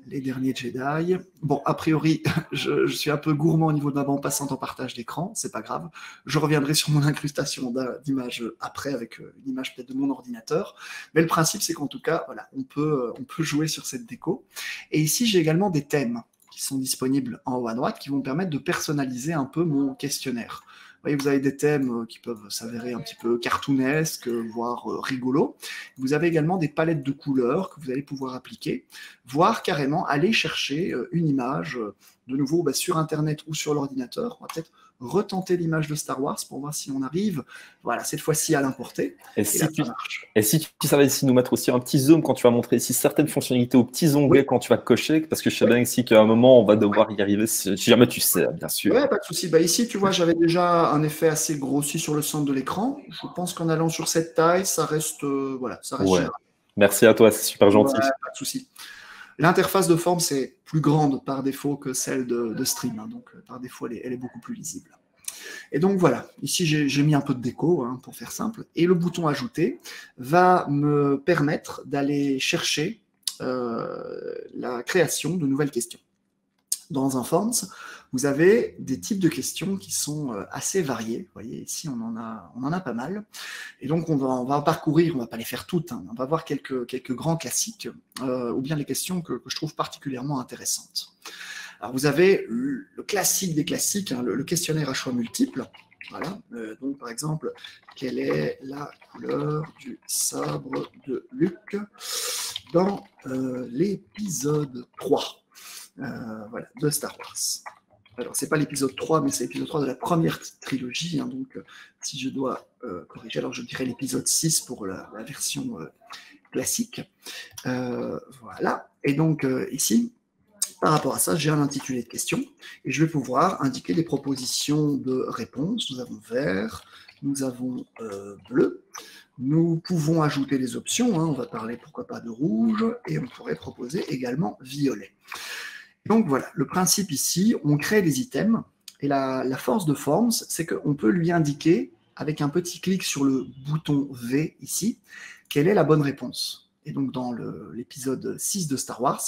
Les derniers Jedi. Bon, a priori, je suis un peu gourmand au niveau de ma bande passante en partage d'écran, c'est pas grave. Je reviendrai sur mon incrustation d'images après, avec une image peut-être de mon ordinateur. Mais le principe, c'est qu'en tout cas, voilà, on peut jouer sur cette déco. Et ici, j'ai également des thèmes qui sont disponibles en haut à droite, qui vont me permettre de personnaliser un peu mon questionnaire. voyez, vous avez des thèmes qui peuvent s'avérer un petit peu cartoonesques, voire rigolos. Vous avez également des palettes de couleurs que vous allez pouvoir appliquer, voire carrément aller chercher une image, de nouveau sur Internet ou sur l'ordinateur. On va peut-être retenter l'image de Star Wars pour voir si on arrive, voilà, cette fois-ci à l'importer. Et si tu savais ici nous mettre aussi un petit zoom quand tu vas montrer ici certaines fonctionnalités aux petits onglets quand tu vas cocher, parce que je sais bien ici qu'à un moment, on va devoir y arriver, si jamais tu sais, bien sûr. Ouais, pas de souci. Ici, tu vois, j'avais déjà un effet assez grossi sur le centre de l'écran. Je pense qu'en allant sur cette taille, ça reste, voilà, ça reste gérable. Merci à toi, c'est super gentil. Ouais, pas de souci. L'interface de forme, c'est plus grande par défaut que celle de Stream. Hein, donc, par défaut, elle est beaucoup plus lisible. Et donc, voilà. Ici, j'ai mis un peu de déco, pour faire simple. Et le bouton « Ajouter » va me permettre d'aller chercher la création de nouvelles questions. Dans un Forms, vous avez des types de questions qui sont assez variés. Vous voyez, ici, on en a pas mal. Et donc, on va parcourir, on ne va pas les faire toutes, on va voir quelques grands classiques, ou bien les questions que je trouve particulièrement intéressantes. Alors, vous avez le classique des classiques, le questionnaire à choix multiples. Voilà. Donc, par exemple, quelle est la couleur du sabre de Luke dans l'épisode 3 voilà, de Star Wars. Alors, c'est pas l'épisode 3, mais c'est l'épisode 3 de la première trilogie. Donc, si je dois corriger, alors je dirais l'épisode 6 pour la version classique. Voilà. Et donc, ici, par rapport à ça, j'ai un intitulé de question et je vais pouvoir indiquer les propositions de réponse. Nous avons vert, nous avons bleu. Nous pouvons ajouter des options. On va parler, pourquoi pas, de rouge et on pourrait proposer également violet. Donc voilà, le principe ici, on crée des items et la force de Forms, c'est qu'on peut lui indiquer, avec un petit clic sur le bouton V ici, quelle est la bonne réponse. Et donc dans l'épisode 6 de Star Wars,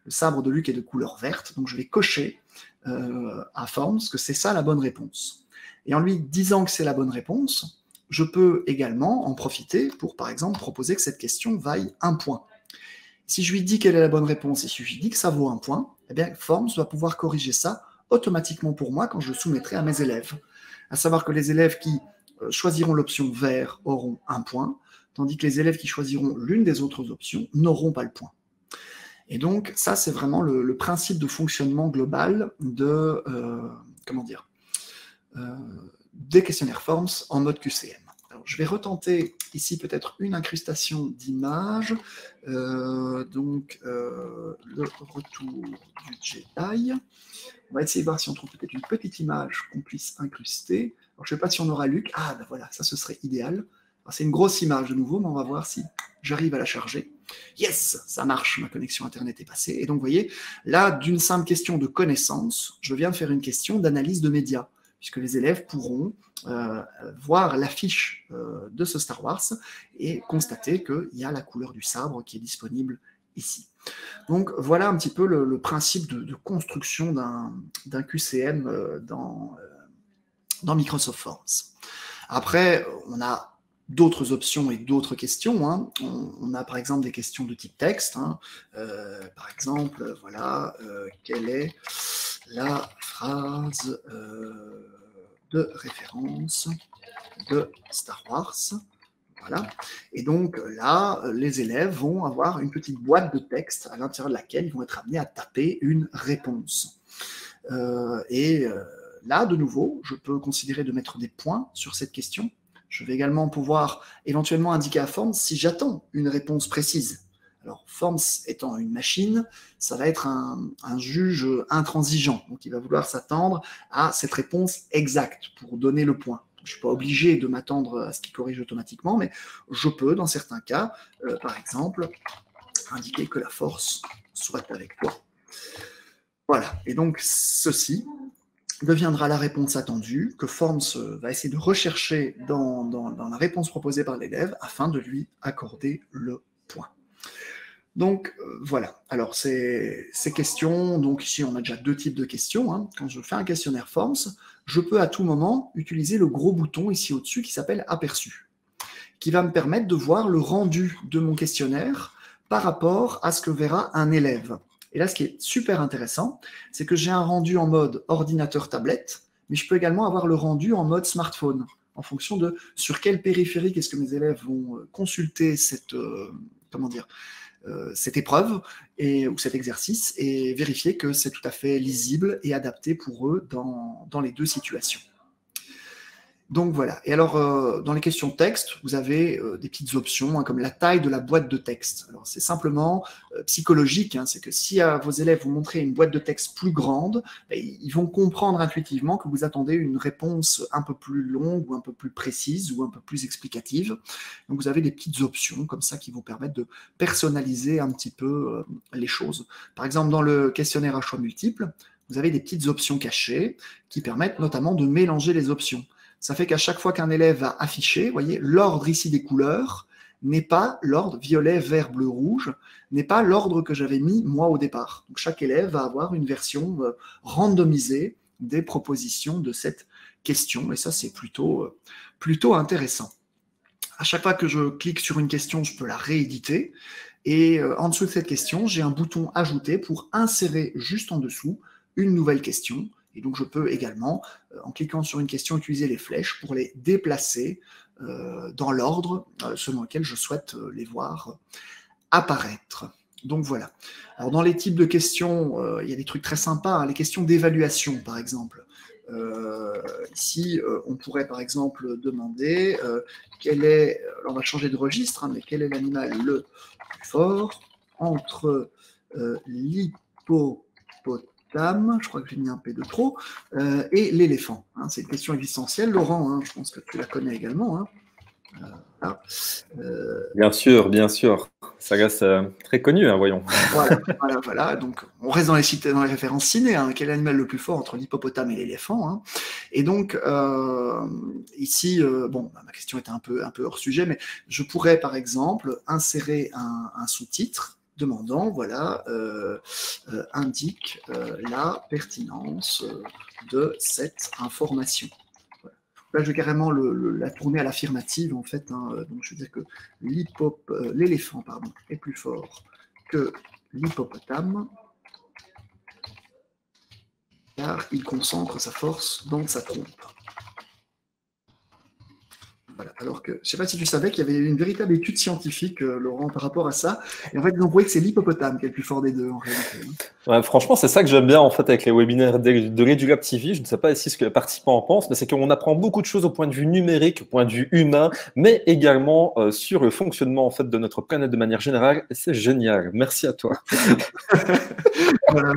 le sabre de Luke est de couleur verte, donc je vais cocher à Forms que c'est ça la bonne réponse. Et en lui disant que c'est la bonne réponse, je peux également en profiter pour, par exemple, proposer que cette question vaille 1 point. Si je lui dis quelle est la bonne réponse et si je lui dis que ça vaut 1 point, eh bien, Forms va pouvoir corriger ça automatiquement pour moi quand je le soumettrai à mes élèves. À savoir que les élèves qui choisiront l'option vert auront 1 point, tandis que les élèves qui choisiront l'une des autres options n'auront pas le point. Et donc, ça, c'est vraiment le principe de fonctionnement global de, des questionnaires Forms en mode QCM. Alors, je vais retenter ici peut-être une incrustation d'image. Donc, le retour du Jedi. On va essayer de voir si on trouve peut-être une petite image qu'on puisse incruster. Alors, je ne sais pas si on aura Luc. Ah, ben voilà, ça, ce serait idéal. C'est une grosse image de nouveau, mais on va voir si j'arrive à la charger. Yes, ça marche, ma connexion Internet est passée. Et donc, vous voyez, là, d'une simple question de connaissance, je viens de faire une question d'analyse de médias, puisque les élèves pourront voir l'affiche de ce Star Wars et constater qu'il y a la couleur du sabre qui est disponible ici. Donc, voilà un petit peu le principe de construction d'un QCM dans Microsoft Forms. Après, on a d'autres options et d'autres questions. On a par exemple des questions de type texte. Par exemple, voilà, quelle est la phrase de référence de Star Wars? Voilà. Et donc là, les élèves vont avoir une petite boîte de texte à l'intérieur de laquelle ils vont être amenés à taper une réponse. Là, de nouveau, je peux considérer de mettre des points sur cette question. Je vais également pouvoir éventuellement indiquer à Forms si j'attends une réponse précise. Alors, Forms étant une machine, ça va être un juge intransigeant. Donc, il va vouloir s'attendre à cette réponse exacte pour donner le point. Je ne suis pas obligé de m'attendre à ce qu'il corrige automatiquement, mais je peux, dans certains cas, par exemple, indiquer que la force soit avec toi. Voilà. Et donc, ceci deviendra la réponse attendue, que Forms va essayer de rechercher dans la réponse proposée par l'élève afin de lui accorder le point. Donc, voilà. Alors, ces questions, donc ici, on a déjà 2 types de questions. Quand je fais un questionnaire Forms, je peux à tout moment utiliser le gros bouton ici au-dessus qui s'appelle « Aperçu », qui va me permettre de voir le rendu de mon questionnaire par rapport à ce que verra un élève. Et là, ce qui est super intéressant, c'est que j'ai un rendu en mode ordinateur-tablette, mais je peux également avoir le rendu en mode smartphone, en fonction de sur quel périphérique est-ce que mes élèves vont consulter cette, comment dire, cette épreuve ou cet exercice, et vérifier que c'est tout à fait lisible et adapté pour eux dans les deux situations. Donc voilà. Et alors, dans les questions texte, vous avez des petites options, hein, comme la taille de la boîte de texte. Alors c'est simplement psychologique, hein, c'est que si vos élèves vous montrez une boîte de texte plus grande, ben, ils vont comprendre intuitivement que vous attendez une réponse un peu plus longue ou un peu plus précise ou un peu plus explicative. Donc vous avez des petites options comme ça qui vous permettent de personnaliser un petit peu les choses. Par exemple, dans le questionnaire à choix multiples, vous avez des petites options cachées qui permettent notamment de mélanger les options. Ça fait qu'à chaque fois qu'un élève va afficher, vous voyez, l'ordre ici des couleurs n'est pas l'ordre violet, vert, bleu, rouge, n'est pas l'ordre que j'avais mis moi au départ. Donc chaque élève va avoir une version randomisée des propositions de cette question, et ça c'est plutôt intéressant. À chaque fois que je clique sur une question, je peux la rééditer, et en dessous de cette question, j'ai un bouton « Ajouter » pour insérer juste en dessous une nouvelle question. Et donc, je peux également, en cliquant sur une question, utiliser les flèches pour les déplacer dans l'ordre selon lequel je souhaite les voir apparaître. Donc, voilà. Alors, dans les types de questions, il y a des trucs très sympas, hein, les questions d'évaluation, par exemple. Ici, on pourrait, par exemple, demander quel est, alors on va changer de registre, hein, mais quel est l'animal le plus fort entre l'hippopotame, je crois que j'ai mis un P de trop, et l'éléphant. Hein, c'est une question existentielle. Laurent, hein, je pense que tu la connais également. Hein. Voilà. Bien sûr, bien sûr. Ça reste très connu, hein, voyons. Voilà. Donc, on reste dans les références ciné. Hein. Quel est l'animal le plus fort entre l'hippopotame et l'éléphant, hein. Et donc, ici, bon, ma question était un peu hors sujet, mais je pourrais, par exemple, insérer un sous-titre demandant, voilà, indique la pertinence de cette information. Voilà. Là, je vais carrément la tourner à l'affirmative, en fait. Hein. Donc, je veux dire que l'éléphant est plus fort que l'hippopotame, car il concentre sa force dans sa trompe. Voilà. Alors que, je ne sais pas si tu savais qu'il y avait une véritable étude scientifique, Laurent, par rapport à ça. Et en fait, ils ont prouvé que c'est l'hippopotame qui est le plus fort des deux, en réalité. Ouais, franchement, c'est ça que j'aime bien en fait avec les webinaires de ReduLab TV. Je ne sais pas si ce que les participants en pensent, mais c'est qu'on apprend beaucoup de choses au point de vue numérique, au point de vue humain, mais également sur le fonctionnement en fait de notre planète de manière générale. Et c'est génial. Merci à toi. Voilà.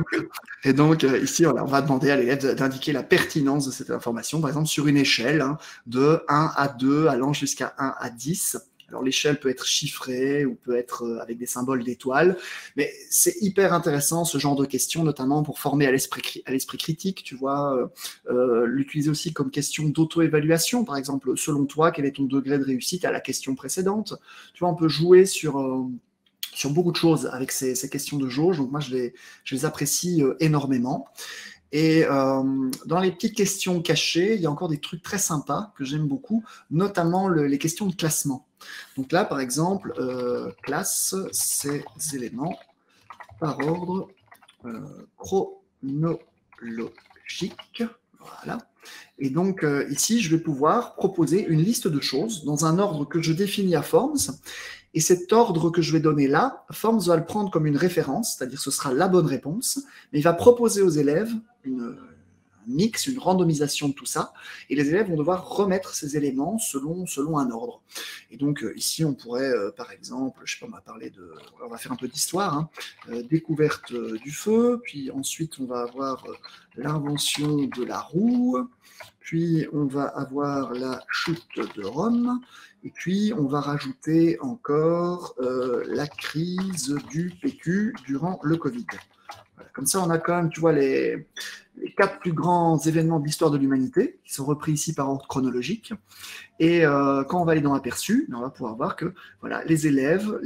Et donc ici, voilà, on va demander à l'élève d'indiquer la pertinence de cette information, par exemple sur une échelle, hein, de 1 à 2 allant jusqu'à 1 à 10. Alors l'échelle peut être chiffrée ou peut être avec des symboles d'étoiles, mais c'est hyper intéressant ce genre de questions, notamment pour former à l'esprit critique, tu vois, l'utiliser aussi comme question d'auto-évaluation, par exemple, selon toi, quel est ton degré de réussite à la question précédente. Tu vois, on peut jouer sur beaucoup de choses avec ces questions de jauge, donc moi je les apprécie énormément. Et dans les petites questions cachées, il y a encore des trucs très sympas que j'aime beaucoup, notamment les questions de classement. Donc là, par exemple, classe ces éléments par ordre chronologique. Voilà. Et donc ici, je vais pouvoir proposer une liste de choses dans un ordre que je définis à Forms. Et cet ordre que je vais donner là, Forms va le prendre comme une référence, c'est-à-dire ce sera la bonne réponse, mais il va proposer aux élèves un mix, une randomisation de tout ça, et les élèves vont devoir remettre ces éléments selon un ordre. Et donc ici, on pourrait, par exemple, je sais pas, on va faire un peu d'histoire, hein, découverte du feu, puis ensuite on va avoir l'invention de la roue, puis on va avoir la chute de Rome, et puis on va rajouter encore la crise du PQ durant le Covid. Voilà. Comme ça, on a quand même, tu vois, les 4 plus grands événements de l'histoire de l'humanité, qui sont repris ici par ordre chronologique. Et quand on va aller dans Aperçu, on va pouvoir voir que voilà, les élèves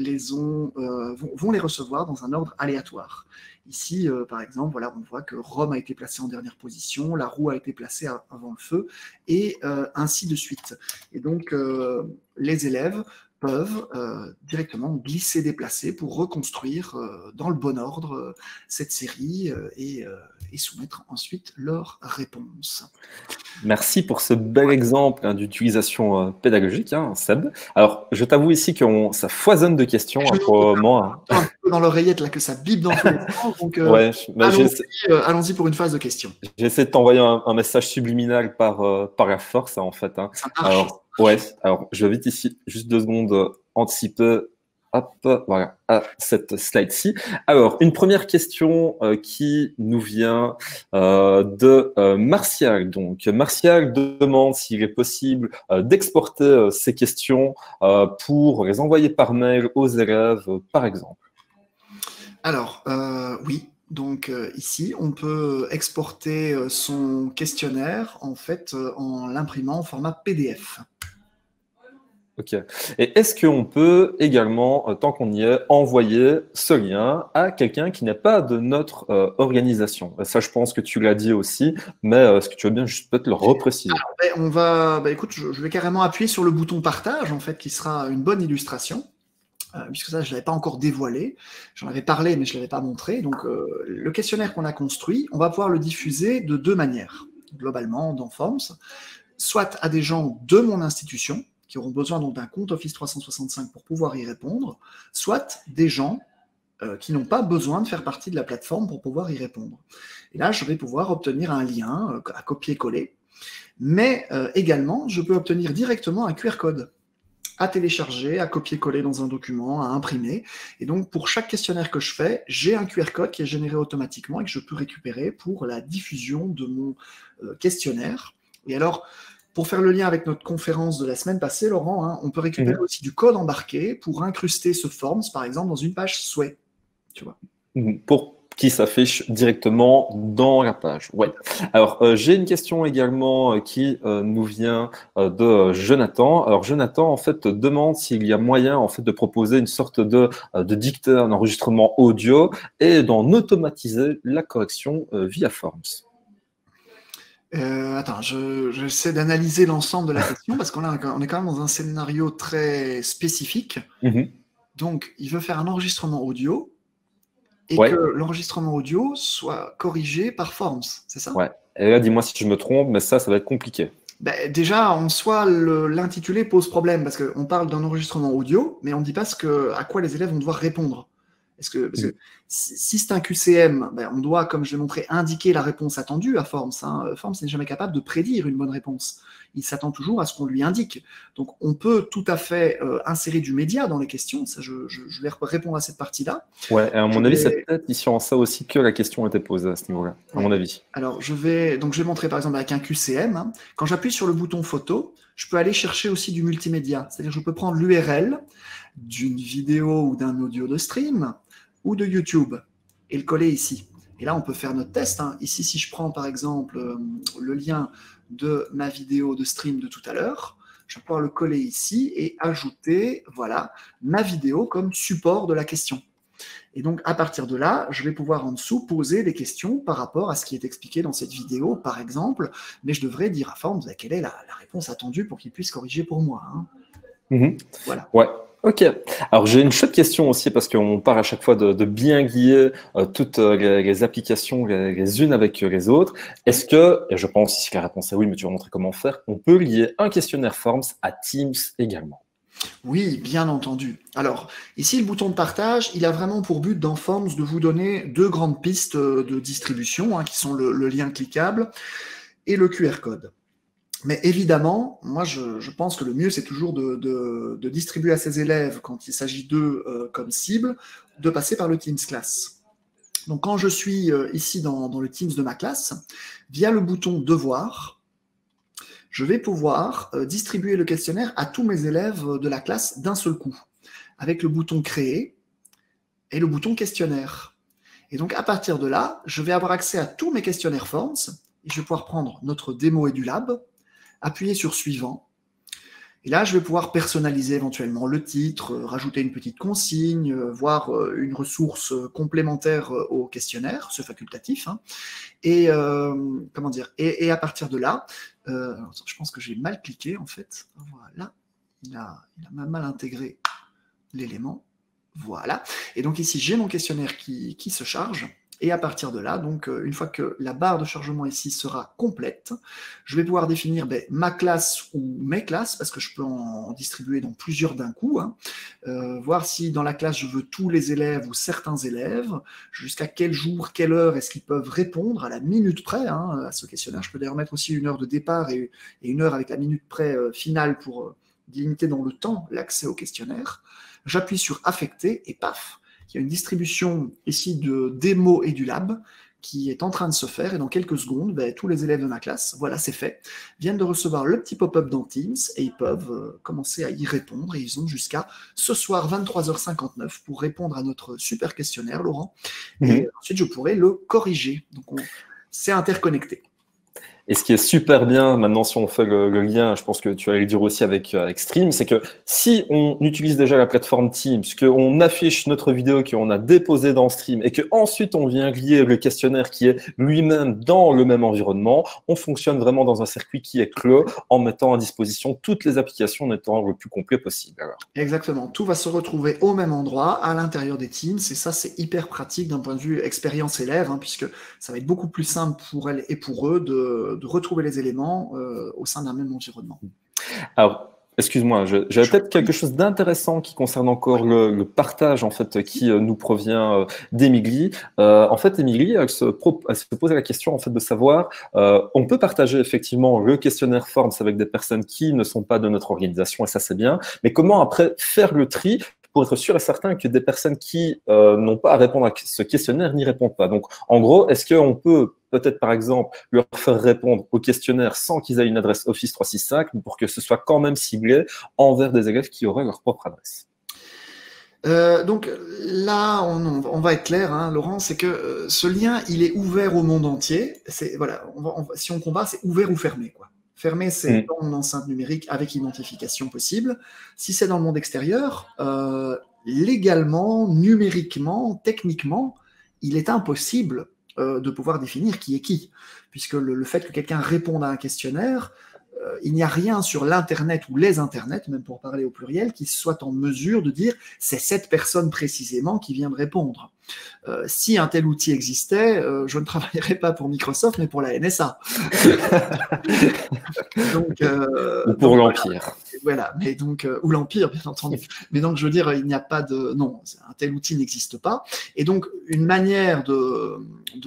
vont les recevoir dans un ordre aléatoire. Ici, par exemple, voilà, on voit que Rome a été placé en dernière position, la roue a été placée avant le feu, et ainsi de suite. Et donc, les élèves peuvent directement glisser, déplacer pour reconstruire dans le bon ordre cette série et et soumettre ensuite leurs réponses. Merci pour ce bel exemple d'utilisation pédagogique, Seb. Alors, je t'avoue ici que ça foisonne de questions pour moi. Un peu dans l'oreillette, là, que ça bip dans tous les sens. Donc, ouais, allons-y pour une phase de questions. J'ai essayé de t'envoyer un message subliminal par la force, en fait. Ça marche. Alors, je vais vite ici, juste 2 secondes, anticiper. Hop, voilà, à cette slide-ci. Alors, une première question qui nous vient de Martial. Donc, Martial demande s'il est possible d'exporter ces questions pour les envoyer par mail aux élèves, par exemple. Alors, oui. Donc, ici, on peut exporter son questionnaire, en fait, en l'imprimant en format PDF. Ok. Et est-ce qu'on peut également, tant qu'on y est, envoyer ce lien à quelqu'un qui n'est pas de notre organisation? Ça, je pense que tu l'as dit aussi, mais est-ce que tu veux bien juste peut-être le repréciser? Écoute, je vais carrément appuyer sur le bouton partage, en fait, qui sera une bonne illustration. Puisque ça, je ne l'avais pas encore dévoilé. J'en avais parlé, mais je ne l'avais pas montré. Donc, le questionnaire qu'on a construit, on va pouvoir le diffuser de 2 manières, globalement, dans Forms. Soit à des gens de mon institution, qui auront besoin d'un compte Office 365 pour pouvoir y répondre, soit des gens qui n'ont pas besoin de faire partie de la plateforme pour pouvoir y répondre. Et là, je vais pouvoir obtenir un lien à copier-coller, mais également, je peux obtenir directement un QR code à télécharger, à copier-coller dans un document, à imprimer. Et donc, pour chaque questionnaire que je fais, j'ai un QR code qui est généré automatiquement et que je peux récupérer pour la diffusion de mon questionnaire. Et alors, pour faire le lien avec notre conférence de la semaine passée, Laurent, on peut récupérer aussi du code embarqué pour incruster ce Forms, par exemple, dans une page souhait. Tu vois. Pour qui s'affiche directement dans la page. Ouais. Alors, j'ai une question également qui nous vient de Jonathan. Alors, Jonathan, en fait, demande s'il y a moyen, en fait, de proposer une sorte de dicteur d'enregistrement audio et d'en automatiser la correction via Forms. Attends, j'essaie d'analyser l'ensemble de la question parce qu'on est quand même dans un scénario très spécifique. Donc, il veut faire un enregistrement audio et que l'enregistrement audio soit corrigé par Forms, c'est ça? Ouais. Et là, dis-moi si je me trompe, mais ça va être compliqué. Déjà, en soi, l'intitulé pose problème parce qu'on parle d'un enregistrement audio, mais on ne dit pas à quoi les élèves vont devoir répondre. Parce que si c'est un QCM, on doit, comme je l'ai montré, indiquer la réponse attendue à Forms. Forms n'est jamais capable de prédire une bonne réponse. Il s'attend toujours à ce qu'on lui indique. Donc, on peut tout à fait insérer du média dans les questions. Ça, je vais répondre à cette partie-là. Ouais, et à mon avis, c'est peut-être ici en ça aussi que la question a été posée à ce niveau-là, à mon avis. Alors, je vais montrer par exemple avec un QCM. Quand j'appuie sur le bouton photo, je peux aller chercher aussi du multimédia. C'est-à-dire que je peux prendre l'URL d'une vidéo ou d'un audio de stream ou de YouTube et le coller ici. Et là, on peut faire notre test. Ici, si je prends par exemple le lien de ma vidéo de stream de tout à l'heure, je vais pouvoir le coller ici et ajouter, voilà, ma vidéo comme support de la question. Et donc, à partir de là, je vais pouvoir en dessous poser des questions par rapport à ce qui est expliqué dans cette vidéo, par exemple, mais je devrais dire à Forms quelle est la réponse attendue pour qu'il puisse corriger pour moi. Voilà. Ouais. Ok. Alors, j'ai une chouette question aussi parce qu'on part à chaque fois de bien lier toutes les applications les unes avec les autres. Est-ce que, et je pense ici que la réponse est oui, mais tu vas montrer comment faire, on peut lier un questionnaire Forms à Teams également? Oui, bien entendu. Alors, ici, le bouton de partage, il a vraiment pour but dans Forms de vous donner 2 grandes pistes de distribution, qui sont le lien cliquable et le QR code. Mais évidemment, moi, je pense que le mieux, c'est toujours de distribuer à ses élèves, quand il s'agit d'eux comme cible, de passer par le Teams Class. Donc, quand je suis ici dans le Teams de ma classe, via le bouton Devoir, je vais pouvoir distribuer le questionnaire à tous mes élèves de la classe d'un seul coup, avec le bouton Créer et le bouton Questionnaire. Et donc, à partir de là, je vais avoir accès à tous mes questionnaires Forms, et je vais pouvoir prendre notre démo EduLab, appuyer sur Suivant, et là, je vais pouvoir personnaliser éventuellement le titre, rajouter une petite consigne, voir une ressource complémentaire au questionnaire, ce facultatif, et comment dire, et à partir de là, je pense que j'ai mal cliqué en fait. Voilà, il a mal intégré l'élément. Voilà. Et donc ici, j'ai mon questionnaire qui se charge. Et à partir de là, donc, une fois que la barre de chargement ici sera complète, je vais pouvoir définir ma classe ou mes classes, parce que je peux en distribuer dans plusieurs d'un coup, hein. Voir si dans la classe, je veux tous les élèves ou certains élèves, jusqu'à quel jour, quelle heure est-ce qu'ils peuvent répondre à la minute près, hein, à ce questionnaire. Je peux d'ailleurs mettre aussi une heure de départ et une heure avec la minute près finale pour limiter dans le temps l'accès au questionnaire. J'appuie sur affecter et paf, il y a une distribution ici de démo et du lab qui est en train de se faire, et dans quelques secondes, tous les élèves de ma classe, voilà, c'est fait, viennent de recevoir le petit pop-up dans Teams, et ils peuvent commencer à y répondre, et ils ont jusqu'à ce soir 23h59 pour répondre à notre super questionnaire, Laurent, et ensuite je pourrai le corriger. Donc c'est interconnecté. Et ce qui est super bien, maintenant, si on fait le lien, je pense que tu allais le dire aussi avec Stream, c'est que si on utilise déjà la plateforme Teams, qu'on affiche notre vidéo qu'on a déposée dans Stream et qu'ensuite on vient lier le questionnaire qui est lui-même dans le même environnement, on fonctionne vraiment dans un circuit qui est clos en mettant à disposition toutes les applications en étant le plus complet possible. Alors. Exactement. Tout va se retrouver au même endroit, à l'intérieur des Teams, et ça, c'est hyper pratique d'un point de vue expérience élève, hein, puisque ça va être beaucoup plus simple pour elles et pour eux de retrouver les éléments au sein d'un même environnement. Alors, excuse-moi, j'avais peut-être quelque chose d'intéressant qui concerne encore le partage en fait qui nous provient d'Emilie. En fait, Emilie, elle se posait la question en fait de savoir, on peut partager effectivement le questionnaire Forms avec des personnes qui ne sont pas de notre organisation, et ça c'est bien, mais comment après faire le tri pour être sûr et certain que des personnes qui n'ont pas à répondre à ce questionnaire n'y répondent pas. Donc, en gros, est-ce qu'on peut peut-être, par exemple, leur faire répondre au questionnaire sans qu'ils aient une adresse Office 365, pour que ce soit quand même ciblé envers des élèves qui auraient leur propre adresse? Donc là, on va être clair, hein, Laurent, c'est que ce lien, il est ouvert au monde entier. Voilà, si on compare, c'est ouvert ou fermé, quoi. Fermé, c'est dans mon enceinte numérique avec identification possible. Si c'est dans le monde extérieur, légalement, numériquement, techniquement, il est impossible de pouvoir définir qui est qui, puisque le fait que quelqu'un réponde à un questionnaire, il n'y a rien sur l'Internet ou les Internets, même pour parler au pluriel, qui soit en mesure de dire c'est cette personne précisément qui vient de répondre. Si un tel outil existait, je ne travaillerais pas pour Microsoft, mais pour la NSA. Ou pour l'Empire. Voilà, mais donc, ou l'Empire, bien entendu. Mais donc, je veux dire, il n'y a pas de... Non, un tel outil n'existe pas. Et donc, une manière de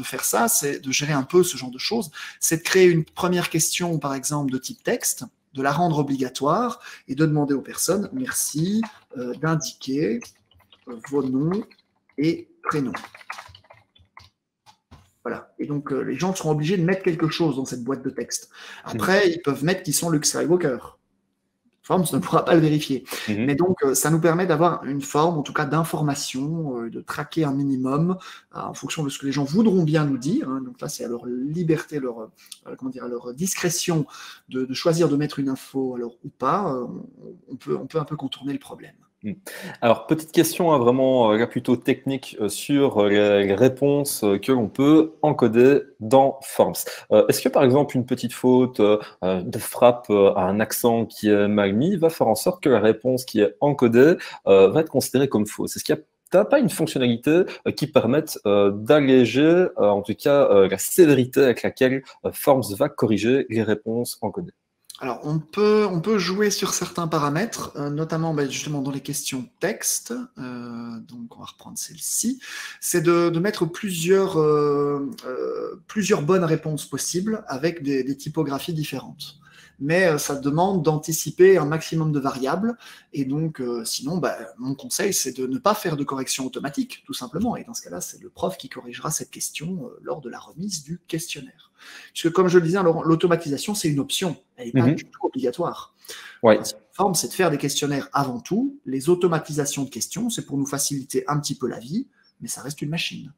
faire ça, c'est de gérer un peu ce genre de choses, c'est de créer une première question, par exemple, de type texte, de la rendre obligatoire et de demander aux personnes, merci, d'indiquer vos noms et prénoms. Voilà. Et donc, les gens seront obligés de mettre quelque chose dans cette boîte de texte. Après, ils peuvent mettre qu'ils sont Luke Skywalker. Forms ne pourra pas le vérifier. Mais donc, ça nous permet d'avoir une forme, en tout cas, d'information, de traquer un minimum en fonction de ce que les gens voudront bien nous dire. Hein. Donc là, c'est à leur liberté, à leur discrétion de choisir de mettre une info alors, ou pas. On peut un peu contourner le problème. Alors, petite question hein, vraiment là, plutôt technique sur les réponses que l'on peut encoder dans Forms. Est-ce que, par exemple, une petite faute de frappe à un accent qui est mal mis va faire en sorte que la réponse qui est encodée va être considérée comme fausse? Est-ce qu'il y a t'as pas une fonctionnalité qui permette d'alléger, en tout cas, la sévérité avec laquelle Forms va corriger les réponses encodées? Alors, on peut jouer sur certains paramètres, notamment justement dans les questions texte. Donc, on va reprendre celle-ci. C'est de mettre plusieurs bonnes réponses possibles avec des typographies différentes. Mais ça demande d'anticiper un maximum de variables. Et donc, sinon, mon conseil, c'est de ne pas faire de correction automatique, tout simplement. Et dans ce cas-là, c'est le prof qui corrigera cette question lors de la remise du questionnaire. Puisque, comme je le disais, l'automatisation, c'est une option. Elle n'est pas du tout obligatoire. Ouais. La forme, c'est de faire des questionnaires avant tout. Les automatisations de questions, c'est pour nous faciliter un petit peu la vie, mais ça reste une machine.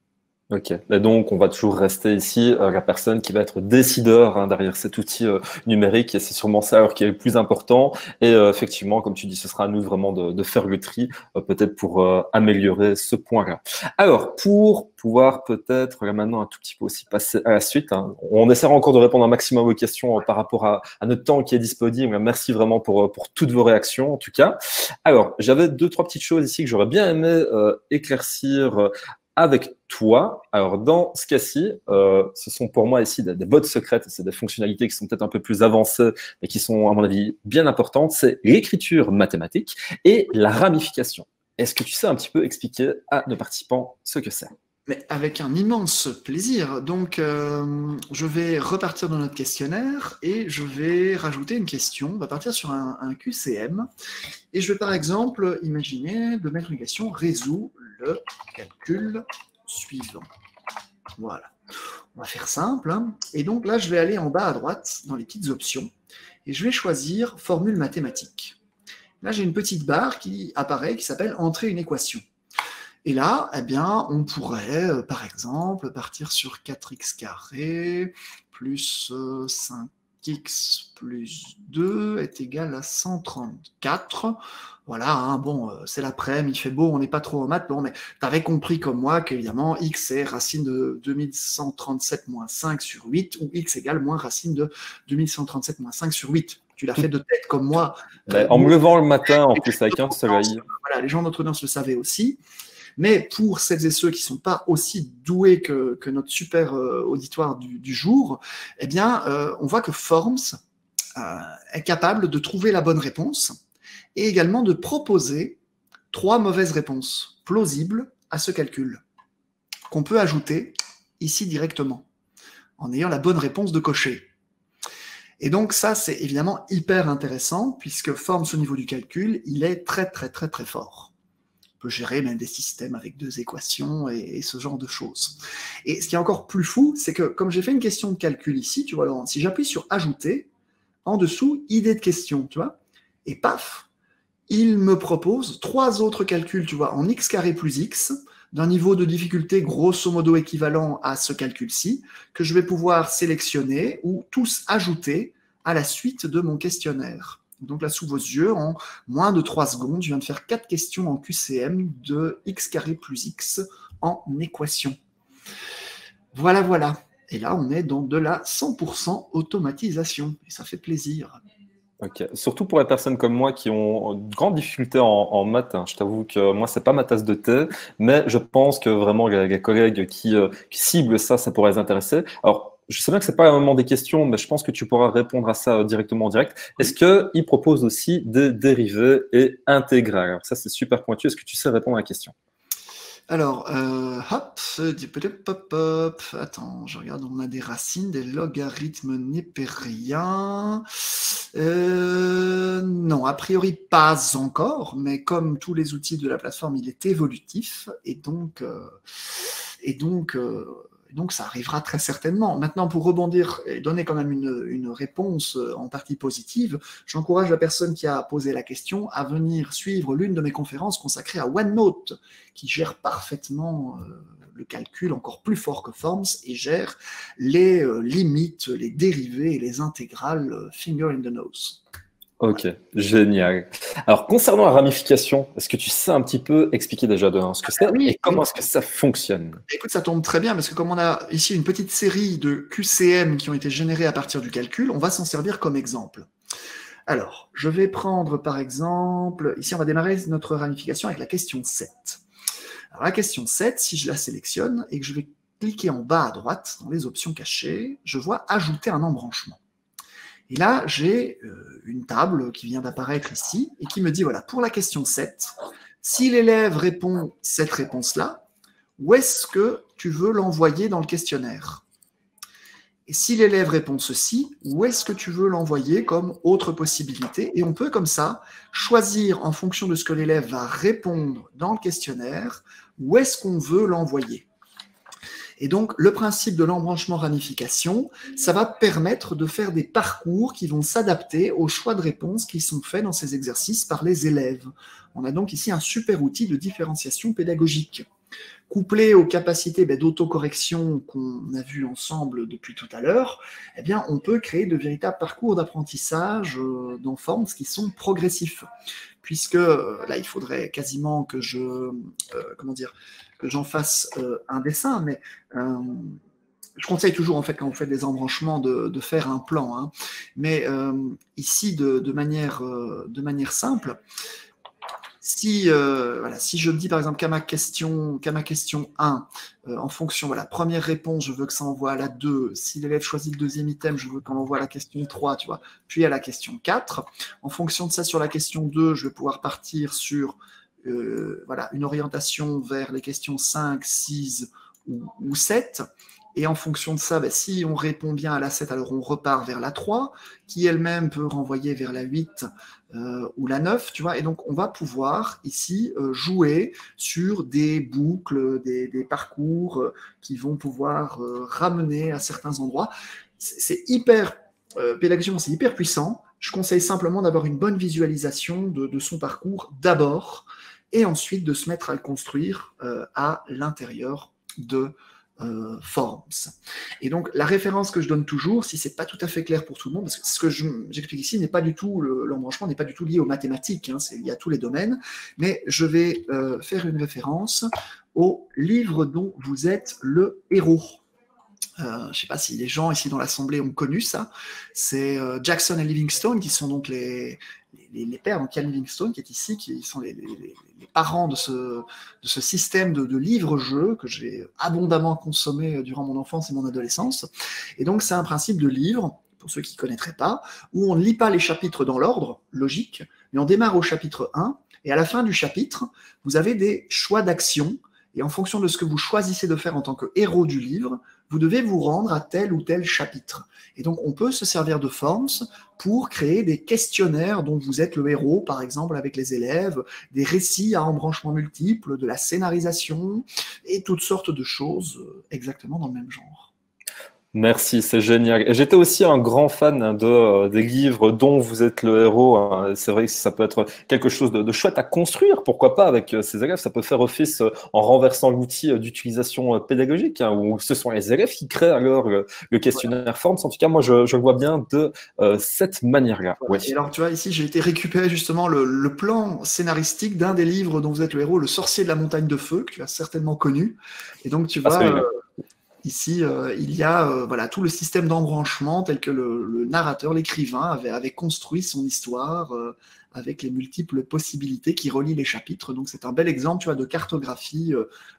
Ok, et donc on va toujours rester ici la personne qui va être décideur hein, derrière cet outil numérique, et c'est sûrement ça alors qui est le plus important. Et effectivement, comme tu dis, ce sera à nous vraiment de faire le tri, peut-être pour améliorer ce point-là. Alors, pour pouvoir peut-être là maintenant un tout petit peu aussi passer à la suite, hein, on essaiera encore de répondre un maximum aux questions par rapport à notre temps qui est disponible. Merci vraiment pour toutes vos réactions en tout cas. Alors, j'avais 2-3 petites choses ici que j'aurais bien aimé éclaircir avec toi. Alors, dans ce cas-ci, ce sont pour moi ici des bottes secrètes, c'est des fonctionnalités qui sont peut-être un peu plus avancées, mais qui sont, à mon avis, bien importantes. C'est l'écriture mathématique et la ramification. Est-ce que tu sais un petit peu expliquer à nos participants ce que c'est? Mais avec un immense plaisir. Donc, je vais repartir dans notre questionnaire et je vais rajouter une question. On va partir sur un QCM. Et je vais par exemple imaginer de mettre une question: résout le calcul suivant. Voilà. On va faire simple, hein. Et donc là, je vais aller en bas à droite dans les petites options et je vais choisir formule mathématique. Là, j'ai une petite barre qui apparaît qui s'appelle entrer une équation. Et là, eh bien, on pourrait, par exemple, partir sur 4x² plus 5x plus 2 est égal à 134. Voilà, hein, bon, c'est l'après-midi, il fait beau, on n'est pas trop au maths, bon, mais tu avais compris comme moi qu'évidemment, x est racine de 2137 moins 5 sur 8, ou x égale moins racine de 2137 moins 5 sur 8. Tu l'as fait de tête comme moi. En me levant le matin, en plus, avec un soleil. Voilà, les gens de notre audience le savaient aussi. Mais pour celles et ceux qui ne sont pas aussi doués que notre super auditoire du jour, eh bien, on voit que Forms est capable de trouver la bonne réponse et également de proposer 3 mauvaises réponses plausibles à ce calcul qu'on peut ajouter ici directement en ayant la bonne réponse de cocher. Et donc ça, c'est évidemment hyper intéressant puisque Forms au niveau du calcul, il est très très très très fort. On peut gérer même des systèmes avec 2 équations et ce genre de choses. Et ce qui est encore plus fou, c'est que comme j'ai fait une question de calcul ici, tu vois, Laurent, si j'appuie sur ajouter, en dessous, idée de question, tu vois, et paf, il me propose 3 autres calculs, tu vois, en x² plus x, d'un niveau de difficulté grosso modo équivalent à ce calcul-ci, que je vais pouvoir sélectionner ou tous ajouter à la suite de mon questionnaire. Donc là, sous vos yeux, en moins de 3 secondes, je viens de faire 4 questions en QCM de x² plus x en équation. Voilà, voilà. Et là, on est dans de la 100% automatisation. Et ça fait plaisir. Ok. Surtout pour les personnes comme moi qui ont de grandes difficultés en maths, hein. Je t'avoue que moi, c'est pas ma tasse de thé, mais je pense que vraiment les collègues qui ciblent ça, ça pourrait les intéresser. Alors, je sais bien que c'est pas un moment des questions, mais je pense que tu pourras répondre à ça directement en direct. Est-ce qu'il propose aussi des dérivés et intégrales? Alors ça, c'est super pointu. Est-ce que tu sais répondre à la question? Alors, hop, attends, je regarde, on a des racines, des logarithmes népériens. Non, a priori pas encore, mais comme tous les outils de la plateforme, il est évolutif, et donc ça arrivera très certainement. Maintenant, pour rebondir et donner quand même une réponse en partie positive, j'encourage la personne qui a posé la question à venir suivre l'une de mes conférences consacrées à OneNote, qui gère parfaitement le calcul encore plus fort que Forms et gère les limites, les dérivés et les intégrales finger in the nose. Ok, génial. Alors, concernant la ramification, est-ce que tu sais un petit peu expliquer déjà de ce que c'est et comment est-ce que ça fonctionne? Écoute, ça tombe très bien parce que comme on a ici une petite série de QCM qui ont été générés à partir du calcul, on va s'en servir comme exemple. Alors, je vais prendre par exemple, ici on va démarrer notre ramification avec la question 7. Alors la question 7, si je la sélectionne et que je vais cliquer en bas à droite dans les options cachées, je vois ajouter un embranchement. Et là, j'ai une table qui vient d'apparaître ici et qui me dit, voilà, pour la question 7, si l'élève répond cette réponse-là, où est-ce que tu veux l'envoyer dans le questionnaire? Et si l'élève répond ceci, où est-ce que tu veux l'envoyer comme autre possibilité? Et on peut comme ça choisir en fonction de ce que l'élève va répondre dans le questionnaire, où est-ce qu'on veut l'envoyer. Et donc, le principe de l'embranchement ramification, ça va permettre de faire des parcours qui vont s'adapter aux choix de réponse qui sont faits dans ces exercices par les élèves. On a donc ici un super outil de différenciation pédagogique. Couplé aux capacités d'autocorrection qu'on a vues ensemble depuis tout à l'heure, eh bien, on peut créer de véritables parcours d'apprentissage dans Forms qui sont progressifs. Puisque là, il faudrait quasiment que que j'en fasse un dessin, mais je conseille toujours, en fait, quand vous faites des embranchements, de faire un plan. Hein. Mais ici, de manière simple, voilà, si je dis par exemple qu'à ma question 1, en fonction, voilà, première réponse, je veux que ça envoie à la 2. Si l'élève choisit le deuxième item, je veux qu'on envoie à la question 3, tu vois, puis à la question 4. En fonction de ça, sur la question 2, je vais pouvoir partir sur voilà, une orientation vers les questions 5, 6 ou 7. Et en fonction de ça, ben, si on répond bien à la 7, alors on repart vers la 3, qui elle-même peut renvoyer vers la 8 ou la 9, tu vois. Et donc, on va pouvoir ici jouer sur des boucles, des parcours qui vont pouvoir ramener à certains endroits. C'est hyper pédagogiquement, c'est hyper puissant. Je conseille simplement d'avoir une bonne visualisation de son parcours d'abord, et ensuite de se mettre à le construire à l'intérieur de Forms. Et donc, la référence que je donne toujours, si c'est pas tout à fait clair pour tout le monde, parce que ce que j'explique ici n'est pas du tout, l'embranchement n'est pas du tout lié aux mathématiques, hein, c'est lié à tous les domaines, mais je vais faire une référence au livre dont vous êtes le héros. Je ne sais pas si les gens ici dans l'Assemblée ont connu ça. C'est Jackson et Livingstone qui sont donc les pères, donc Ken Livingstone qui est ici, qui sont les parents de ce système de livres-jeux que j'ai abondamment consommé durant mon enfance et mon adolescence. Et donc c'est un principe de livre, pour ceux qui ne connaîtraient pas, où on ne lit pas les chapitres dans l'ordre logique, mais on démarre au chapitre 1, et à la fin du chapitre, vous avez des choix d'action, et en fonction de ce que vous choisissez de faire en tant que héros du livre, vous devez vous rendre à tel ou tel chapitre. Et donc, on peut se servir de Forms pour créer des questionnaires dont vous êtes le héros, par exemple, avec les élèves, des récits à embranchements multiples, de la scénarisation, et toutes sortes de choses exactement dans le même genre. Merci, c'est génial. Et j'étais aussi un grand fan des livres dont vous êtes le héros, hein. C'est vrai que ça peut être quelque chose de chouette à construire, pourquoi pas, avec ses élèves. Ça peut faire office en renversant l'outil d'utilisation pédagogique, hein, où ce sont les élèves qui créent alors le questionnaire Forms. En tout cas, moi, je le vois bien de cette manière-là. Voilà. Ouais. Et alors, tu vois, ici, j'ai été récupérer justement le plan scénaristique d'un des livres dont vous êtes le héros, Le sorcier de la montagne de feu, que tu as certainement connu. Et donc, tu vois... Ici, il y a voilà, tout le système d'embranchement tel que le narrateur, l'écrivain, avait construit son histoire avec les multiples possibilités qui relient les chapitres. Donc, c'est un bel exemple, tu vois, de cartographie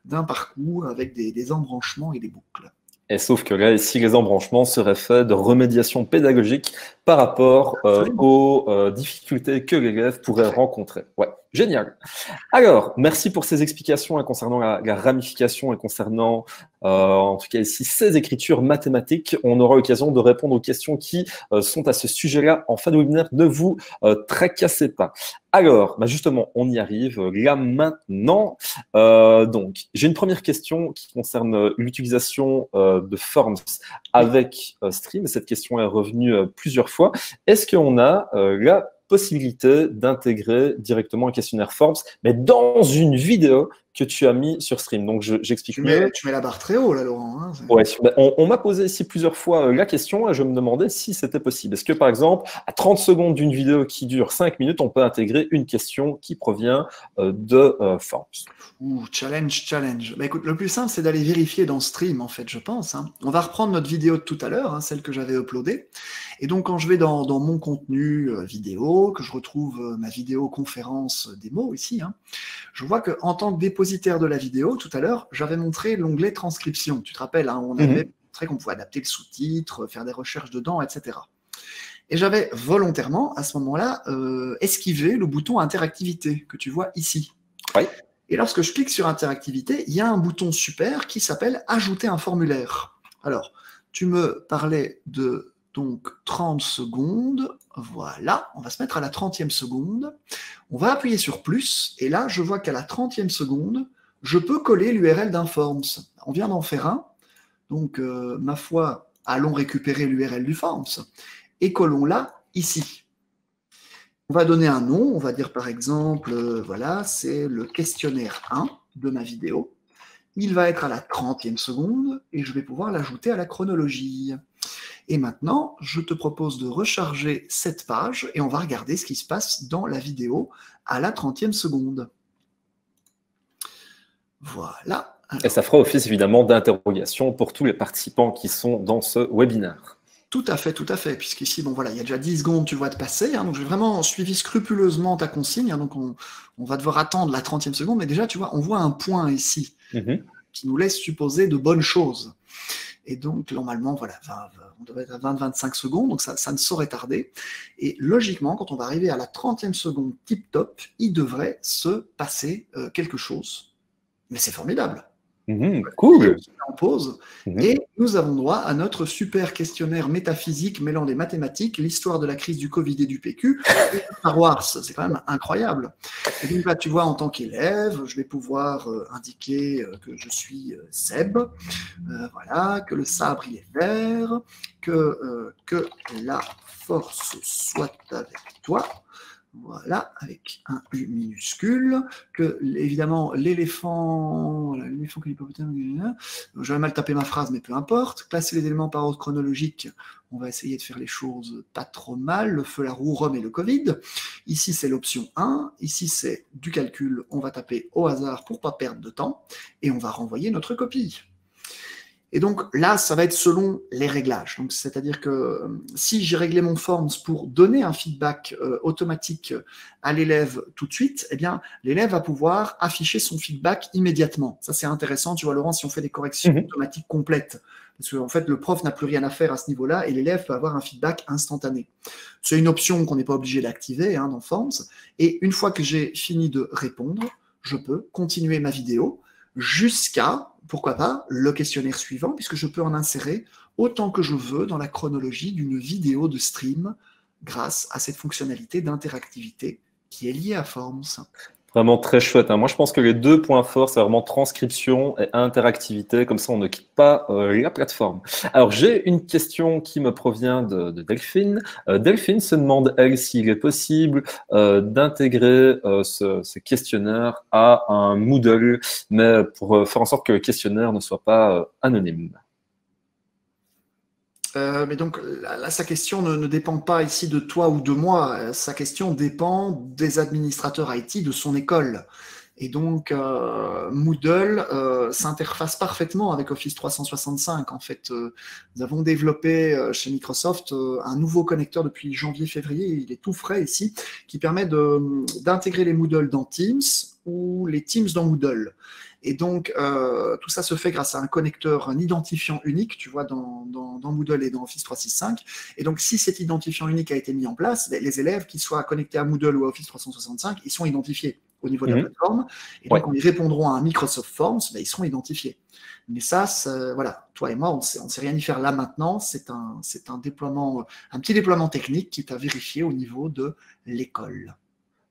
d'un parcours avec des embranchements et des boucles. Et sauf que là, ici, les embranchements seraient faits de remédiation pédagogique par rapport aux difficultés que l'élève pourrait rencontrer. Ouais, génial. Alors, merci pour ces explications concernant la ramification et concernant, en tout cas ici, ces écritures mathématiques. On aura l'occasion de répondre aux questions qui sont à ce sujet-là en fin de webinaire. Ne vous tracassez pas. Alors, bah justement, on y arrive là maintenant. Donc, j'ai une première question qui concerne l'utilisation de Forms avec Stream. Cette question est revenue plusieurs fois. Est-ce qu'on a la possibilité d'intégrer directement un questionnaire Forms, mais dans une vidéo que tu as mis sur Stream? Donc, j'explique mieux. Tu mets la barre très haut, là, Laurent. Hein, ouais, on m'a posé ici plusieurs fois la question et je me demandais si c'était possible. Est-ce que, par exemple, à 30 secondes d'une vidéo qui dure 5 minutes, on peut intégrer une question qui provient de Forms? Ouh, challenge. Bah, écoute, le plus simple, c'est d'aller vérifier dans Stream, en fait, je pense. Hein. On va reprendre notre vidéo de tout à l'heure, hein, celle que j'avais uploadée. Et donc, quand je vais dans mon contenu vidéo, que je retrouve ma vidéo conférence démo ici, hein, je vois qu'en tant que dépositaire de la vidéo, tout à l'heure, j'avais montré l'onglet transcription. Tu te rappelles, hein, on avait montré qu'on pouvait adapter le sous-titre, faire des recherches dedans, etc. Et j'avais volontairement, à ce moment-là, esquivé le bouton interactivité que tu vois ici. Oui. Et lorsque je clique sur interactivité, il y a un bouton super qui s'appelle ajouter un formulaire. Alors, tu me parlais de donc 30 secondes. Voilà, on va se mettre à la 30e seconde. On va appuyer sur plus. Et là, je vois qu'à la 30e seconde, je peux coller l'URL d'un Forms. On vient d'en faire un. Donc, ma foi, allons récupérer l'URL du Forms et collons-la ici. On va donner un nom, on va dire par exemple, voilà, c'est le questionnaire 1 de ma vidéo. Il va être à la 30e seconde et je vais pouvoir l'ajouter à la chronologie. Et maintenant, je te propose de recharger cette page et on va regarder ce qui se passe dans la vidéo à la 30e seconde. Voilà. Alors, et ça fera office évidemment d'interrogation pour tous les participants qui sont dans ce webinaire. Tout à fait, puisqu'ici, bon voilà, il y a déjà 10 secondes, tu vois, de passer, hein, donc j'ai vraiment suivi scrupuleusement ta consigne, hein, donc on va devoir attendre la 30e seconde, mais déjà, tu vois, on voit un point ici qui nous laisse supposer de bonnes choses. Et donc, normalement, voilà, on devrait être à 20-25 secondes, donc ça ne saurait tarder. Et logiquement, quand on va arriver à la 30e seconde tip-top, il devrait se passer quelque chose. Mais c'est formidable. Cool. En pause. Et nous avons droit à notre super questionnaire métaphysique mêlant les mathématiques, l'histoire de la crise du Covid et du PQ, et Star Wars. C'est quand même incroyable. Et donc là, tu vois, en tant qu'élève, je vais pouvoir indiquer que je suis Seb, voilà, que le sabre il est vert, que la force soit avec toi. Voilà, avec un U minuscule, que évidemment l'éléphant, voilà, l'éléphant que l'hippopotame, j'aurais mal tapé ma phrase, mais peu importe. Classer les éléments par ordre chronologique, on va essayer de faire les choses pas trop mal. Le feu, la roue, Rome et le Covid. Ici, c'est l'option 1. Ici, c'est du calcul. On va taper au hasard pour pas perdre de temps. Et on va renvoyer notre copie. Et donc là, ça va être selon les réglages. Donc, c'est-à-dire que si j'ai réglé mon forms pour donner un feedback automatique à l'élève tout de suite, eh bien, l'élève va pouvoir afficher son feedback immédiatement. Ça, c'est intéressant. Tu vois, Laurent, si on fait des corrections automatiques complètes, parce qu'en fait, le prof n'a plus rien à faire à ce niveau-là et l'élève peut avoir un feedback instantané. C'est une option qu'on n'est pas obligé d'activer dans Forms. Et une fois que j'ai fini de répondre, je peux continuer ma vidéo jusqu'à, pourquoi pas, le questionnaire suivant, puisque je peux en insérer autant que je veux dans la chronologie d'une vidéo de stream grâce à cette fonctionnalité d'interactivité qui est liée à Forms. Vraiment très chouette. Moi, je pense que les 2 points forts, c'est vraiment transcription et interactivité. Comme ça, on ne quitte pas la plateforme. Alors, j'ai une question qui me provient de Delphine. Delphine se demande, elle, s'il est possible d'intégrer ce questionnaire à un Moodle, mais pour faire en sorte que le questionnaire ne soit pas anonyme. Mais donc là, sa question ne dépend pas ici de toi ou de moi. Sa question dépend des administrateurs IT de son école. Et donc, Moodle s'interface parfaitement avec Office 365. En fait, nous avons développé chez Microsoft un nouveau connecteur depuis janvier-février, il est tout frais ici, qui permet d'intégrer les Moodle dans Teams ou les Teams dans Moodle. Et donc, tout ça se fait grâce à un connecteur, un identifiant unique, tu vois, dans Moodle et dans Office 365. Et donc, si cet identifiant unique a été mis en place, les élèves, qu'ils soient connectés à Moodle ou à Office 365, ils sont identifiés au niveau de la plateforme. Et donc, quand ils répondront à un Microsoft Forms, ils seront identifiés. Mais ça, voilà, toi et moi, on ne sait rien y faire là maintenant. C'est un déploiement, un petit déploiement technique qui est à vérifier au niveau de l'école.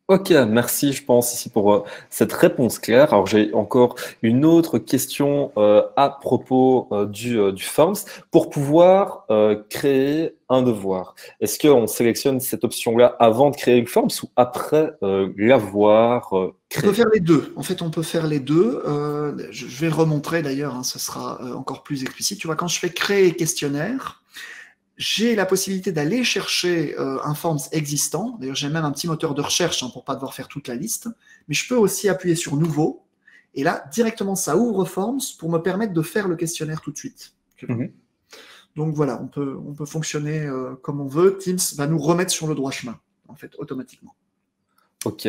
Ok, merci, je pense, ici pour cette réponse claire. Alors, j'ai encore une autre question à propos du Forms. Pour pouvoir créer un devoir, est-ce qu'on sélectionne cette option-là avant de créer le Forms ou après l'avoir créé? On peut faire les deux. En fait, on peut faire les deux. Je vais le remontrer d'ailleurs, ce sera encore plus explicite. Tu vois, quand je fais créer questionnaire, j'ai la possibilité d'aller chercher un Forms existant. D'ailleurs, j'ai même un petit moteur de recherche pour ne pas devoir faire toute la liste. Mais je peux aussi appuyer sur Nouveau. Et là, directement, ça ouvre Forms pour me permettre de faire le questionnaire tout de suite. Donc voilà, on peut fonctionner comme on veut. Teams va nous remettre sur le droit chemin, en fait, automatiquement. Ok,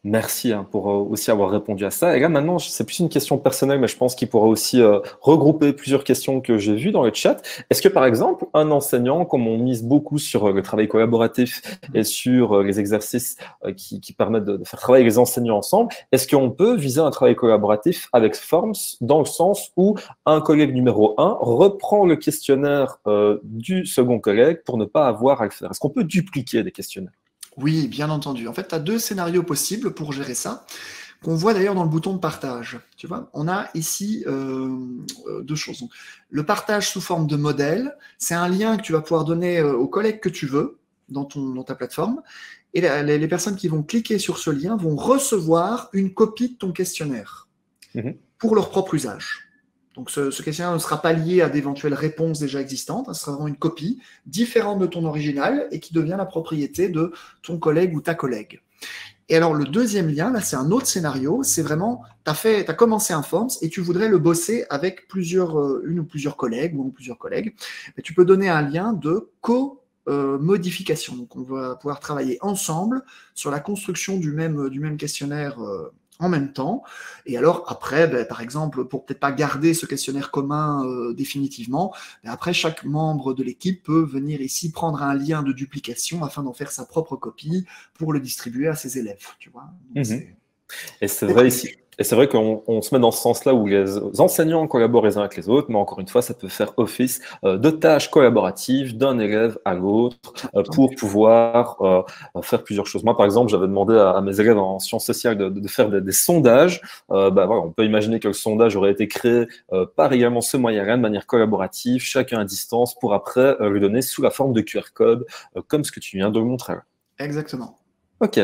merci pour aussi avoir répondu à ça. Et là, maintenant, c'est plus une question personnelle, mais je pense qu'il pourra aussi regrouper plusieurs questions que j'ai vues dans le chat. Est-ce que, par exemple, un enseignant, comme on mise beaucoup sur le travail collaboratif et sur les exercices qui permettent de faire travailler les enseignants ensemble, est-ce qu'on peut viser un travail collaboratif avec Forms dans le sens où un collègue numéro 1 reprend le questionnaire du second collègue pour ne pas avoir à le faire? Est-ce qu'on peut dupliquer des questionnaires? Oui, bien entendu. En fait, tu as 2 scénarios possibles pour gérer ça, qu'on voit d'ailleurs dans le bouton de partage. Tu vois, on a ici 2 choses. Donc, le partage sous forme de modèle, c'est un lien que tu vas pouvoir donner aux collègues que tu veux dans ta plateforme. Et les personnes qui vont cliquer sur ce lien vont recevoir une copie de ton questionnaire pour leur propre usage. Donc, ce questionnaire ne sera pas lié à d'éventuelles réponses déjà existantes. Ce sera vraiment une copie différente de ton original et qui devient la propriété de ton collègue ou ta collègue. Et alors, le deuxième lien, là, c'est un autre scénario. C'est vraiment, tu as commencé un Forms et tu voudrais le bosser avec une ou plusieurs collègues ou plusieurs collègues. Et tu peux donner un lien de co-modification. Donc, on va pouvoir travailler ensemble sur la construction du même questionnaire en même temps. Et alors, après, par exemple, pour peut-être pas garder ce questionnaire commun définitivement, après, chaque membre de l'équipe peut venir ici prendre un lien de duplication afin d'en faire sa propre copie pour le distribuer à ses élèves. Tu vois. Donc, et c'est vrai ici. Et c'est vrai qu'on se met dans ce sens-là où les enseignants collaborent les uns avec les autres, mais encore une fois, ça peut faire office de tâches collaboratives d'un élève à l'autre pour pouvoir faire plusieurs choses. Moi, par exemple, j'avais demandé à mes élèves en sciences sociales de faire des sondages. Voilà, on peut imaginer que le sondage aurait été créé par également ce moyen-là, de manière collaborative, chacun à distance, pour après le donner sous la forme de QR code, comme ce que tu viens de montrer. Exactement. Ok.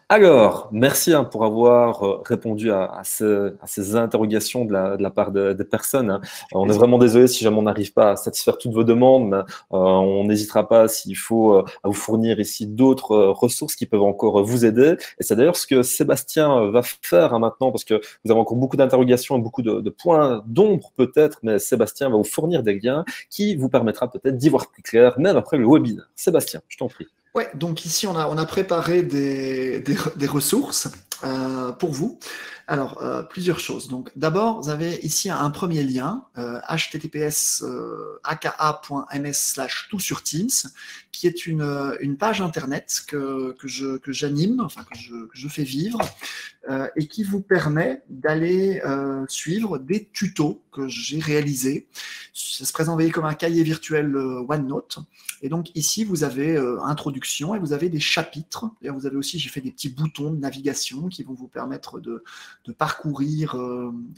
Alors, merci pour avoir répondu à ces interrogations de la part des personnes. On est vraiment désolé si jamais on n'arrive pas à satisfaire toutes vos demandes, mais on n'hésitera pas s'il faut à vous fournir ici d'autres ressources qui peuvent encore vous aider. Et c'est d'ailleurs ce que Sébastien va faire maintenant, parce que vous avez encore beaucoup d'interrogations et beaucoup de points d'ombre peut-être, mais Sébastien va vous fournir des liens qui vous permettra peut-être d'y voir plus clair, même après le webinaire. Sébastien, je t'en prie. Ouais, donc ici on a préparé des ressources pour vous. Alors, plusieurs choses. Donc, d'abord, vous avez ici un premier lien, https://aka.ms/tout sur Teams, qui est une page internet que j'anime, enfin que je fais vivre, et qui vous permet d'aller suivre des tutos que j'ai réalisés. Ça se présente comme un cahier virtuel OneNote. Et donc ici, vous avez introduction et vous avez des chapitres. Et vous avez aussi, j'ai fait des petits boutons de navigation qui vont vous permettre de parcourir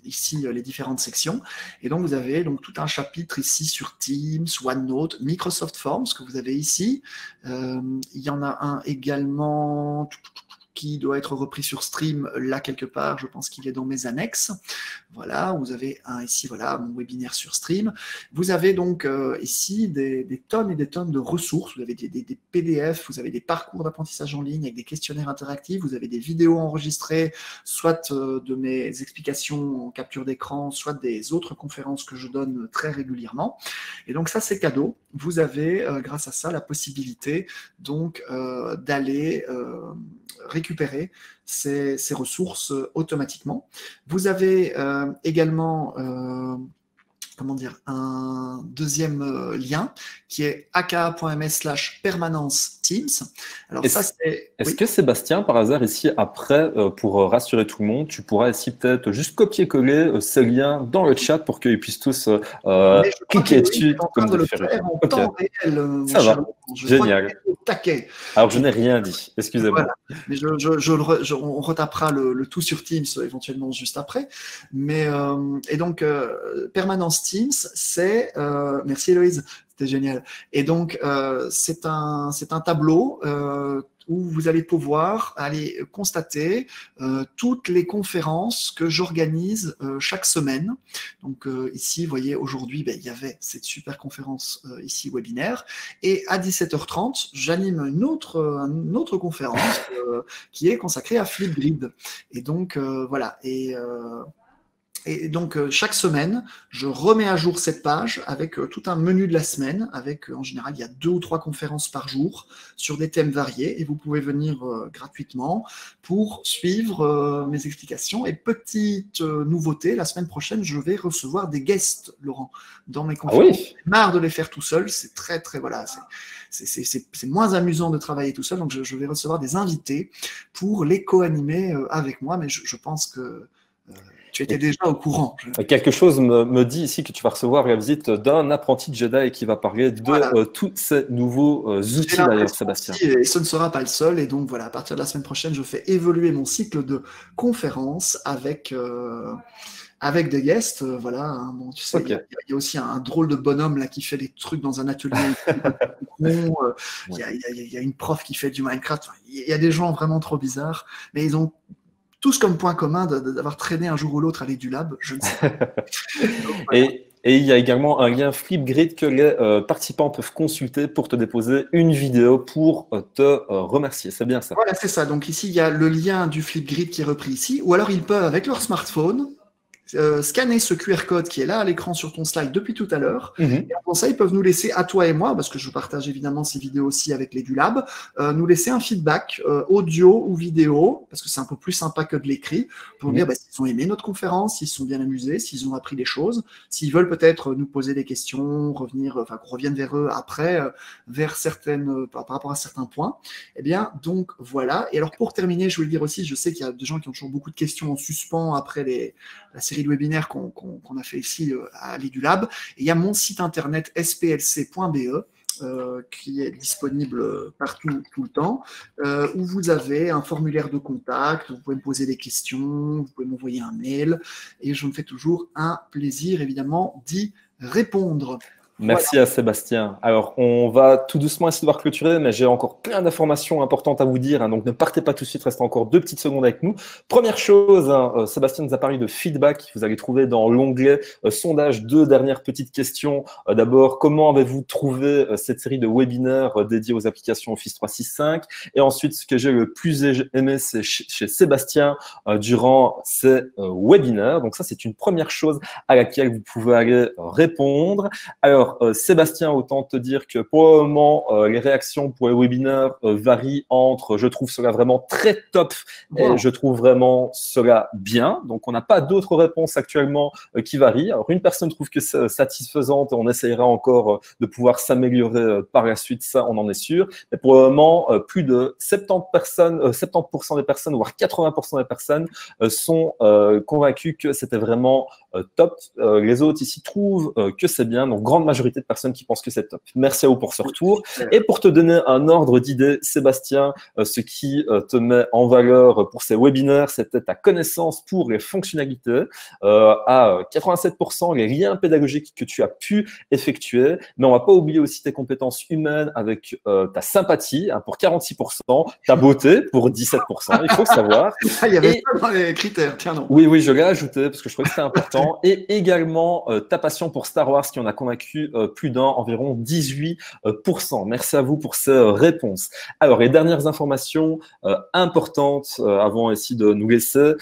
ici les différentes sections. Et donc vous avez donc tout un chapitre ici sur Teams, OneNote, Microsoft Forms que vous avez ici. Il y en a un également qui doit être repris sur Stream, là quelque part, je pense qu'il est dans mes annexes. Voilà, vous avez ici, voilà, mon webinaire sur Stream. Vous avez donc ici des tonnes et des tonnes de ressources. Vous avez des PDF, vous avez des parcours d'apprentissage en ligne avec des questionnaires interactifs, vous avez des vidéos enregistrées, soit de mes explications en capture d'écran, soit des autres conférences que je donne très régulièrement. Et donc ça, c'est cadeau. Vous avez, grâce à ça, la possibilité donc d'aller récupérer ces ressources automatiquement. Vous avez également comment dire, un deuxième lien qui est aka.ms/permanence Teams. Alors est-ce que Sébastien, par hasard, ici, après, pour rassurer tout le monde, tu pourras ici peut-être juste copier-coller ces liens dans le chat pour qu'ils puissent tous cliquer dessus comme des ferrets. Ça va, génial. Alors, je n'ai rien dit, excusez-moi. Voilà. Mais on retapera le tout sur Teams éventuellement juste après. Mais, et donc, Permanence Teams, c'est... merci Héloïse, c'était génial. Et donc, c'est un tableau où vous allez pouvoir aller constater toutes les conférences que j'organise chaque semaine. Donc ici, vous voyez, aujourd'hui, il y avait cette super conférence ici, webinaire. Et à 17h30, j'anime une autre conférence qui est consacrée à Flipgrid. Et donc, voilà. Et donc, chaque semaine, je remets à jour cette page avec tout un menu de la semaine, avec en général, il y a 2 ou 3 conférences par jour sur des thèmes variés, et vous pouvez venir gratuitement pour suivre mes explications. Et petite nouveauté, la semaine prochaine, je vais recevoir des guests, Laurent, dans mes conférences. Ah oui. J'ai marre de les faire tout seul, c'est très, voilà, c'est moins amusant de travailler tout seul, donc je vais recevoir des invités pour les co-animer avec moi, mais je pense que... tu étais déjà au courant. Quelque chose me dit ici que tu vas recevoir la visite d'un apprenti Jedi qui va parler de tous ces nouveaux outils d'ailleurs, Sébastien. Et ce ne sera pas le seul. Et donc voilà, à partir de la semaine prochaine, je fais évoluer mon cycle de conférences avec des guests. Voilà, hein, bon, tu sais, il y a aussi un drôle de bonhomme là qui fait des trucs dans un atelier. Il y a une prof qui fait du Minecraft. Il y a des gens vraiment trop bizarres, mais ils ont tous comme point commun d'avoir traîné un jour ou l'autre à l'EduLab, je ne sais pas. Et Et il y a également un lien Flipgrid que les participants peuvent consulter pour te déposer une vidéo pour te remercier. C'est bien ça? Voilà, c'est ça. Donc ici, il y a le lien du Flipgrid qui est repris ici, ou alors ils peuvent, avec leur smartphone, scanner ce QR code qui est là à l'écran sur ton slide depuis tout à l'heure. Et avant ça, ils peuvent nous laisser, à toi et moi, parce que je partage évidemment ces vidéos aussi avec les DuLab, nous laisser un feedback audio ou vidéo, parce que c'est un peu plus sympa que de l'écrit, pour dire s'ils ont aimé notre conférence, s'ils se sont bien amusés, s'ils ont appris des choses, s'ils veulent peut-être nous poser des questions, revenir, enfin qu'on revienne vers eux après, vers certaines, par rapport à certains points. Eh bien, donc voilà. Et alors pour terminer, je voulais dire aussi, je sais qu'il y a des gens qui ont toujours beaucoup de questions en suspens après la série de webinaires qu'on a fait ici à l'EduLab. Et il y a mon site internet splc.be qui est disponible partout, tout le temps, où vous avez un formulaire de contact, vous pouvez me poser des questions, vous pouvez m'envoyer un mail, et je me fais toujours un plaisir, évidemment, d'y répondre. Merci voilà. à Sébastien. Alors, on va tout doucement essayer de voir clôturer, mais j'ai encore plein d'informations importantes à vous dire, hein, donc ne partez pas tout de suite, restez encore 2 petites secondes avec nous. Première chose, Sébastien nous a parlé de feedback. Vous allez trouver dans l'onglet sondage 2 dernières petites questions. D'abord, comment avez-vous trouvé cette série de webinaires dédiés aux applications Office 365? Et ensuite, ce que j'ai le plus aimé, c'est chez Sébastien durant ces webinaires. Donc ça, c'est une première chose à laquelle vous pouvez aller répondre. Alors, Sébastien, autant te dire que pour le moment, les réactions pour les webinaires varient entre « je trouve cela vraiment très top » et « je trouve vraiment cela bien ». Donc, on n'a pas d'autres réponses actuellement qui varient. Alors, une personne trouve que c'est satisfaisante et on essayera encore de pouvoir s'améliorer par la suite, ça, on en est sûr. Mais pour le moment, plus de 70% des personnes, voire 80% des personnes sont convaincues que c'était vraiment top. Les autres ici trouvent que c'est bien. Donc, grande majorité de personnes qui pensent que c'est top. Merci à vous pour ce retour. Et pour te donner un ordre d'idée, Sébastien, ce qui te met en valeur pour ces webinaires, c'était ta connaissance pour les fonctionnalités. À 87%, les liens pédagogiques que tu as pu effectuer. Mais on ne va pas oublier aussi tes compétences humaines avec ta sympathie pour 46%, ta beauté pour 17%. Il faut le savoir. Il y avait ça dans les critères. Tiens, non. Oui, je l'ai ajouté parce que je trouvais que c'était important. Et également ta passion pour Star Wars qui en a convaincu plus d'un, environ 18%. Merci à vous pour ces réponses. Alors, les dernières informations importantes avant ici de nous laisser,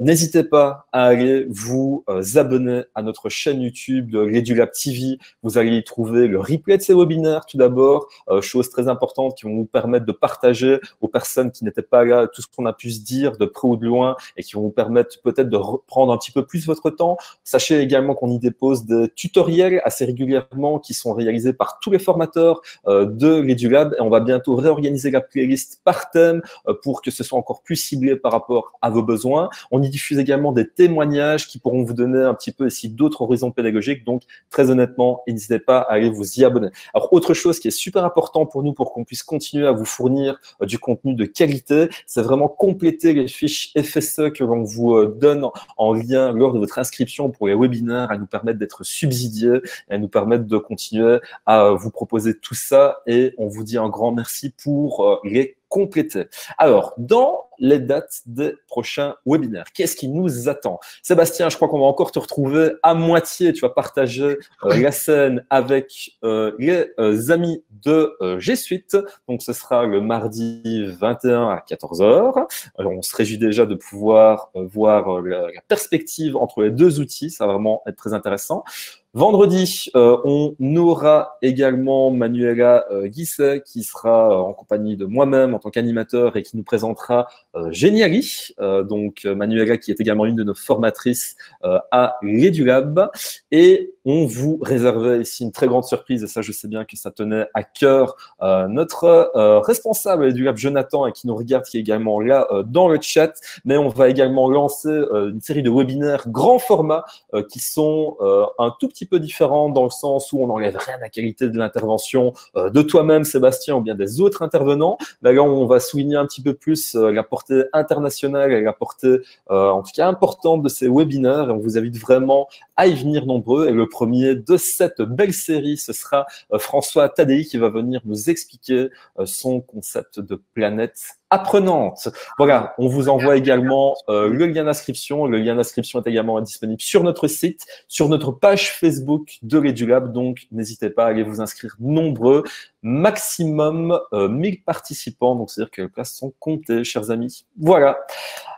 n'hésitez pas à aller vous abonner à notre chaîne YouTube de l'EduLab TV. Vous allez y trouver le replay de ces webinaires tout d'abord, choses très importantes qui vont vous permettre de partager aux personnes qui n'étaient pas là tout ce qu'on a pu se dire de près ou de loin et qui vont vous permettre peut-être de reprendre un petit peu plus votre temps. Sachez également qu'on y dépose des tutoriels assez régulièrement qui sont réalisés par tous les formateurs de l'EduLab et on va bientôt réorganiser la playlist par thème pour que ce soit encore plus ciblé par rapport à vos besoins. On y diffuse également des témoignages qui pourront vous donner un petit peu ici d'autres horizons pédagogiques. Donc, très honnêtement, n'hésitez pas à aller vous y abonner. Alors, autre chose qui est super important pour nous pour qu'on puisse continuer à vous fournir du contenu de qualité, c'est vraiment compléter les fiches FSE que l'on vous donne en lien lors de votre inscription pour les webinaires, à nous permettre d'être subsidiés et à nous permettre de continuer à vous proposer tout ça. Et on vous dit un grand merci pour les compléter. Alors, dans les dates des prochains webinaires, qu'est-ce qui nous attend? Sébastien, je crois qu'on va encore te retrouver à moitié. Tu vas partager la scène avec les amis de G Suite. Donc, ce sera le mardi 21 à 14h. Alors, on se réjouit déjà de pouvoir voir la perspective entre les deux outils. Ça va vraiment être très intéressant. Vendredi, on aura également Manuela Guisset qui sera en compagnie de moi-même en tant qu'animateur et qui nous présentera Geniali. Donc, Manuela qui est également une de nos formatrices à l'EduLab. Et on vous réservait ici une très grande surprise, et ça, je sais bien que ça tenait à cœur notre responsable EduLab, Jonathan, et qui nous regarde, qui est également là dans le chat. Mais on va également lancer une série de webinaires grand format qui sont un tout petit peu différents dans le sens où on n'enlève rien à la qualité de l'intervention de toi-même, Sébastien, ou bien des autres intervenants. Là, on va souligner un petit peu plus la portée internationale et la portée, en tout cas, importante de ces webinaires. Et on vous invite vraiment à y venir nombreux. Et le premier de cette belle série, ce sera François Tadei qui va venir nous expliquer son concept de planète apprenante. Voilà, on vous envoie également le lien d'inscription. Le lien d'inscription est également disponible sur notre site, sur notre page Facebook de l'EduLab. Donc, n'hésitez pas à aller vous inscrire nombreux. Maximum 1000 participants. Donc, c'est-à-dire que les places sont comptées, chers amis. Voilà.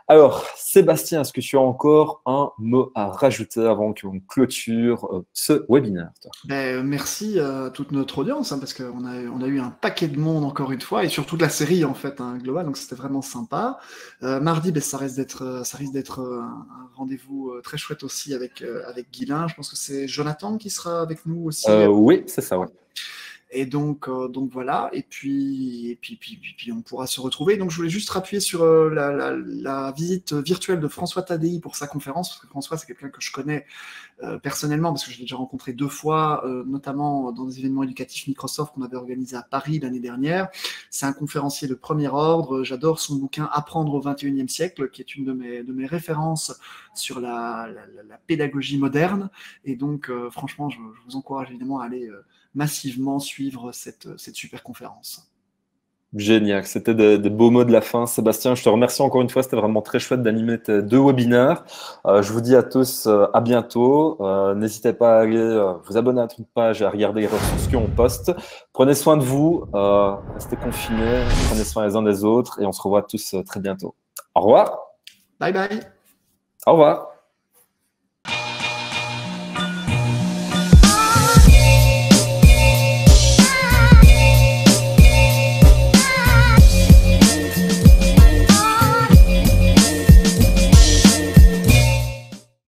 Alors, Sébastien, est-ce que tu as encore un mot à rajouter avant qu'on clôture ce webinaire? Merci à toute notre audience, parce qu'on a eu un paquet de monde encore une fois, et surtout de la série en fait, global, donc c'était vraiment sympa. Mardi, ça risque d'être un rendez-vous très chouette aussi avec Guilain. Je pense que c'est Jonathan qui sera avec nous aussi. Oui, c'est ça, ouais. Et donc voilà, et puis on pourra se retrouver. Donc je voulais juste appuyer sur la visite virtuelle de François Tadei pour sa conférence, parce que François, c'est quelqu'un que je connais personnellement, parce que je l'ai déjà rencontré 2 fois, notamment dans des événements éducatifs Microsoft qu'on avait organisés à Paris l'année dernière. C'est un conférencier de premier ordre. J'adore son bouquin Apprendre au XXIe siècle, qui est une de mes références sur la pédagogie moderne. Et donc, franchement, je vous encourage évidemment à aller massivement suivre cette super conférence. Génial, c'était de beaux mots de la fin. Sébastien, je te remercie encore une fois, c'était vraiment très chouette d'animer tes 2 webinaires. Je vous dis à tous à bientôt. N'hésitez pas à aller vous abonner à notre page et à regarder les ressources qu'on poste. Prenez soin de vous, restez confinés, prenez soin les uns des autres et on se revoit tous très bientôt. Au revoir. Bye bye. Au revoir.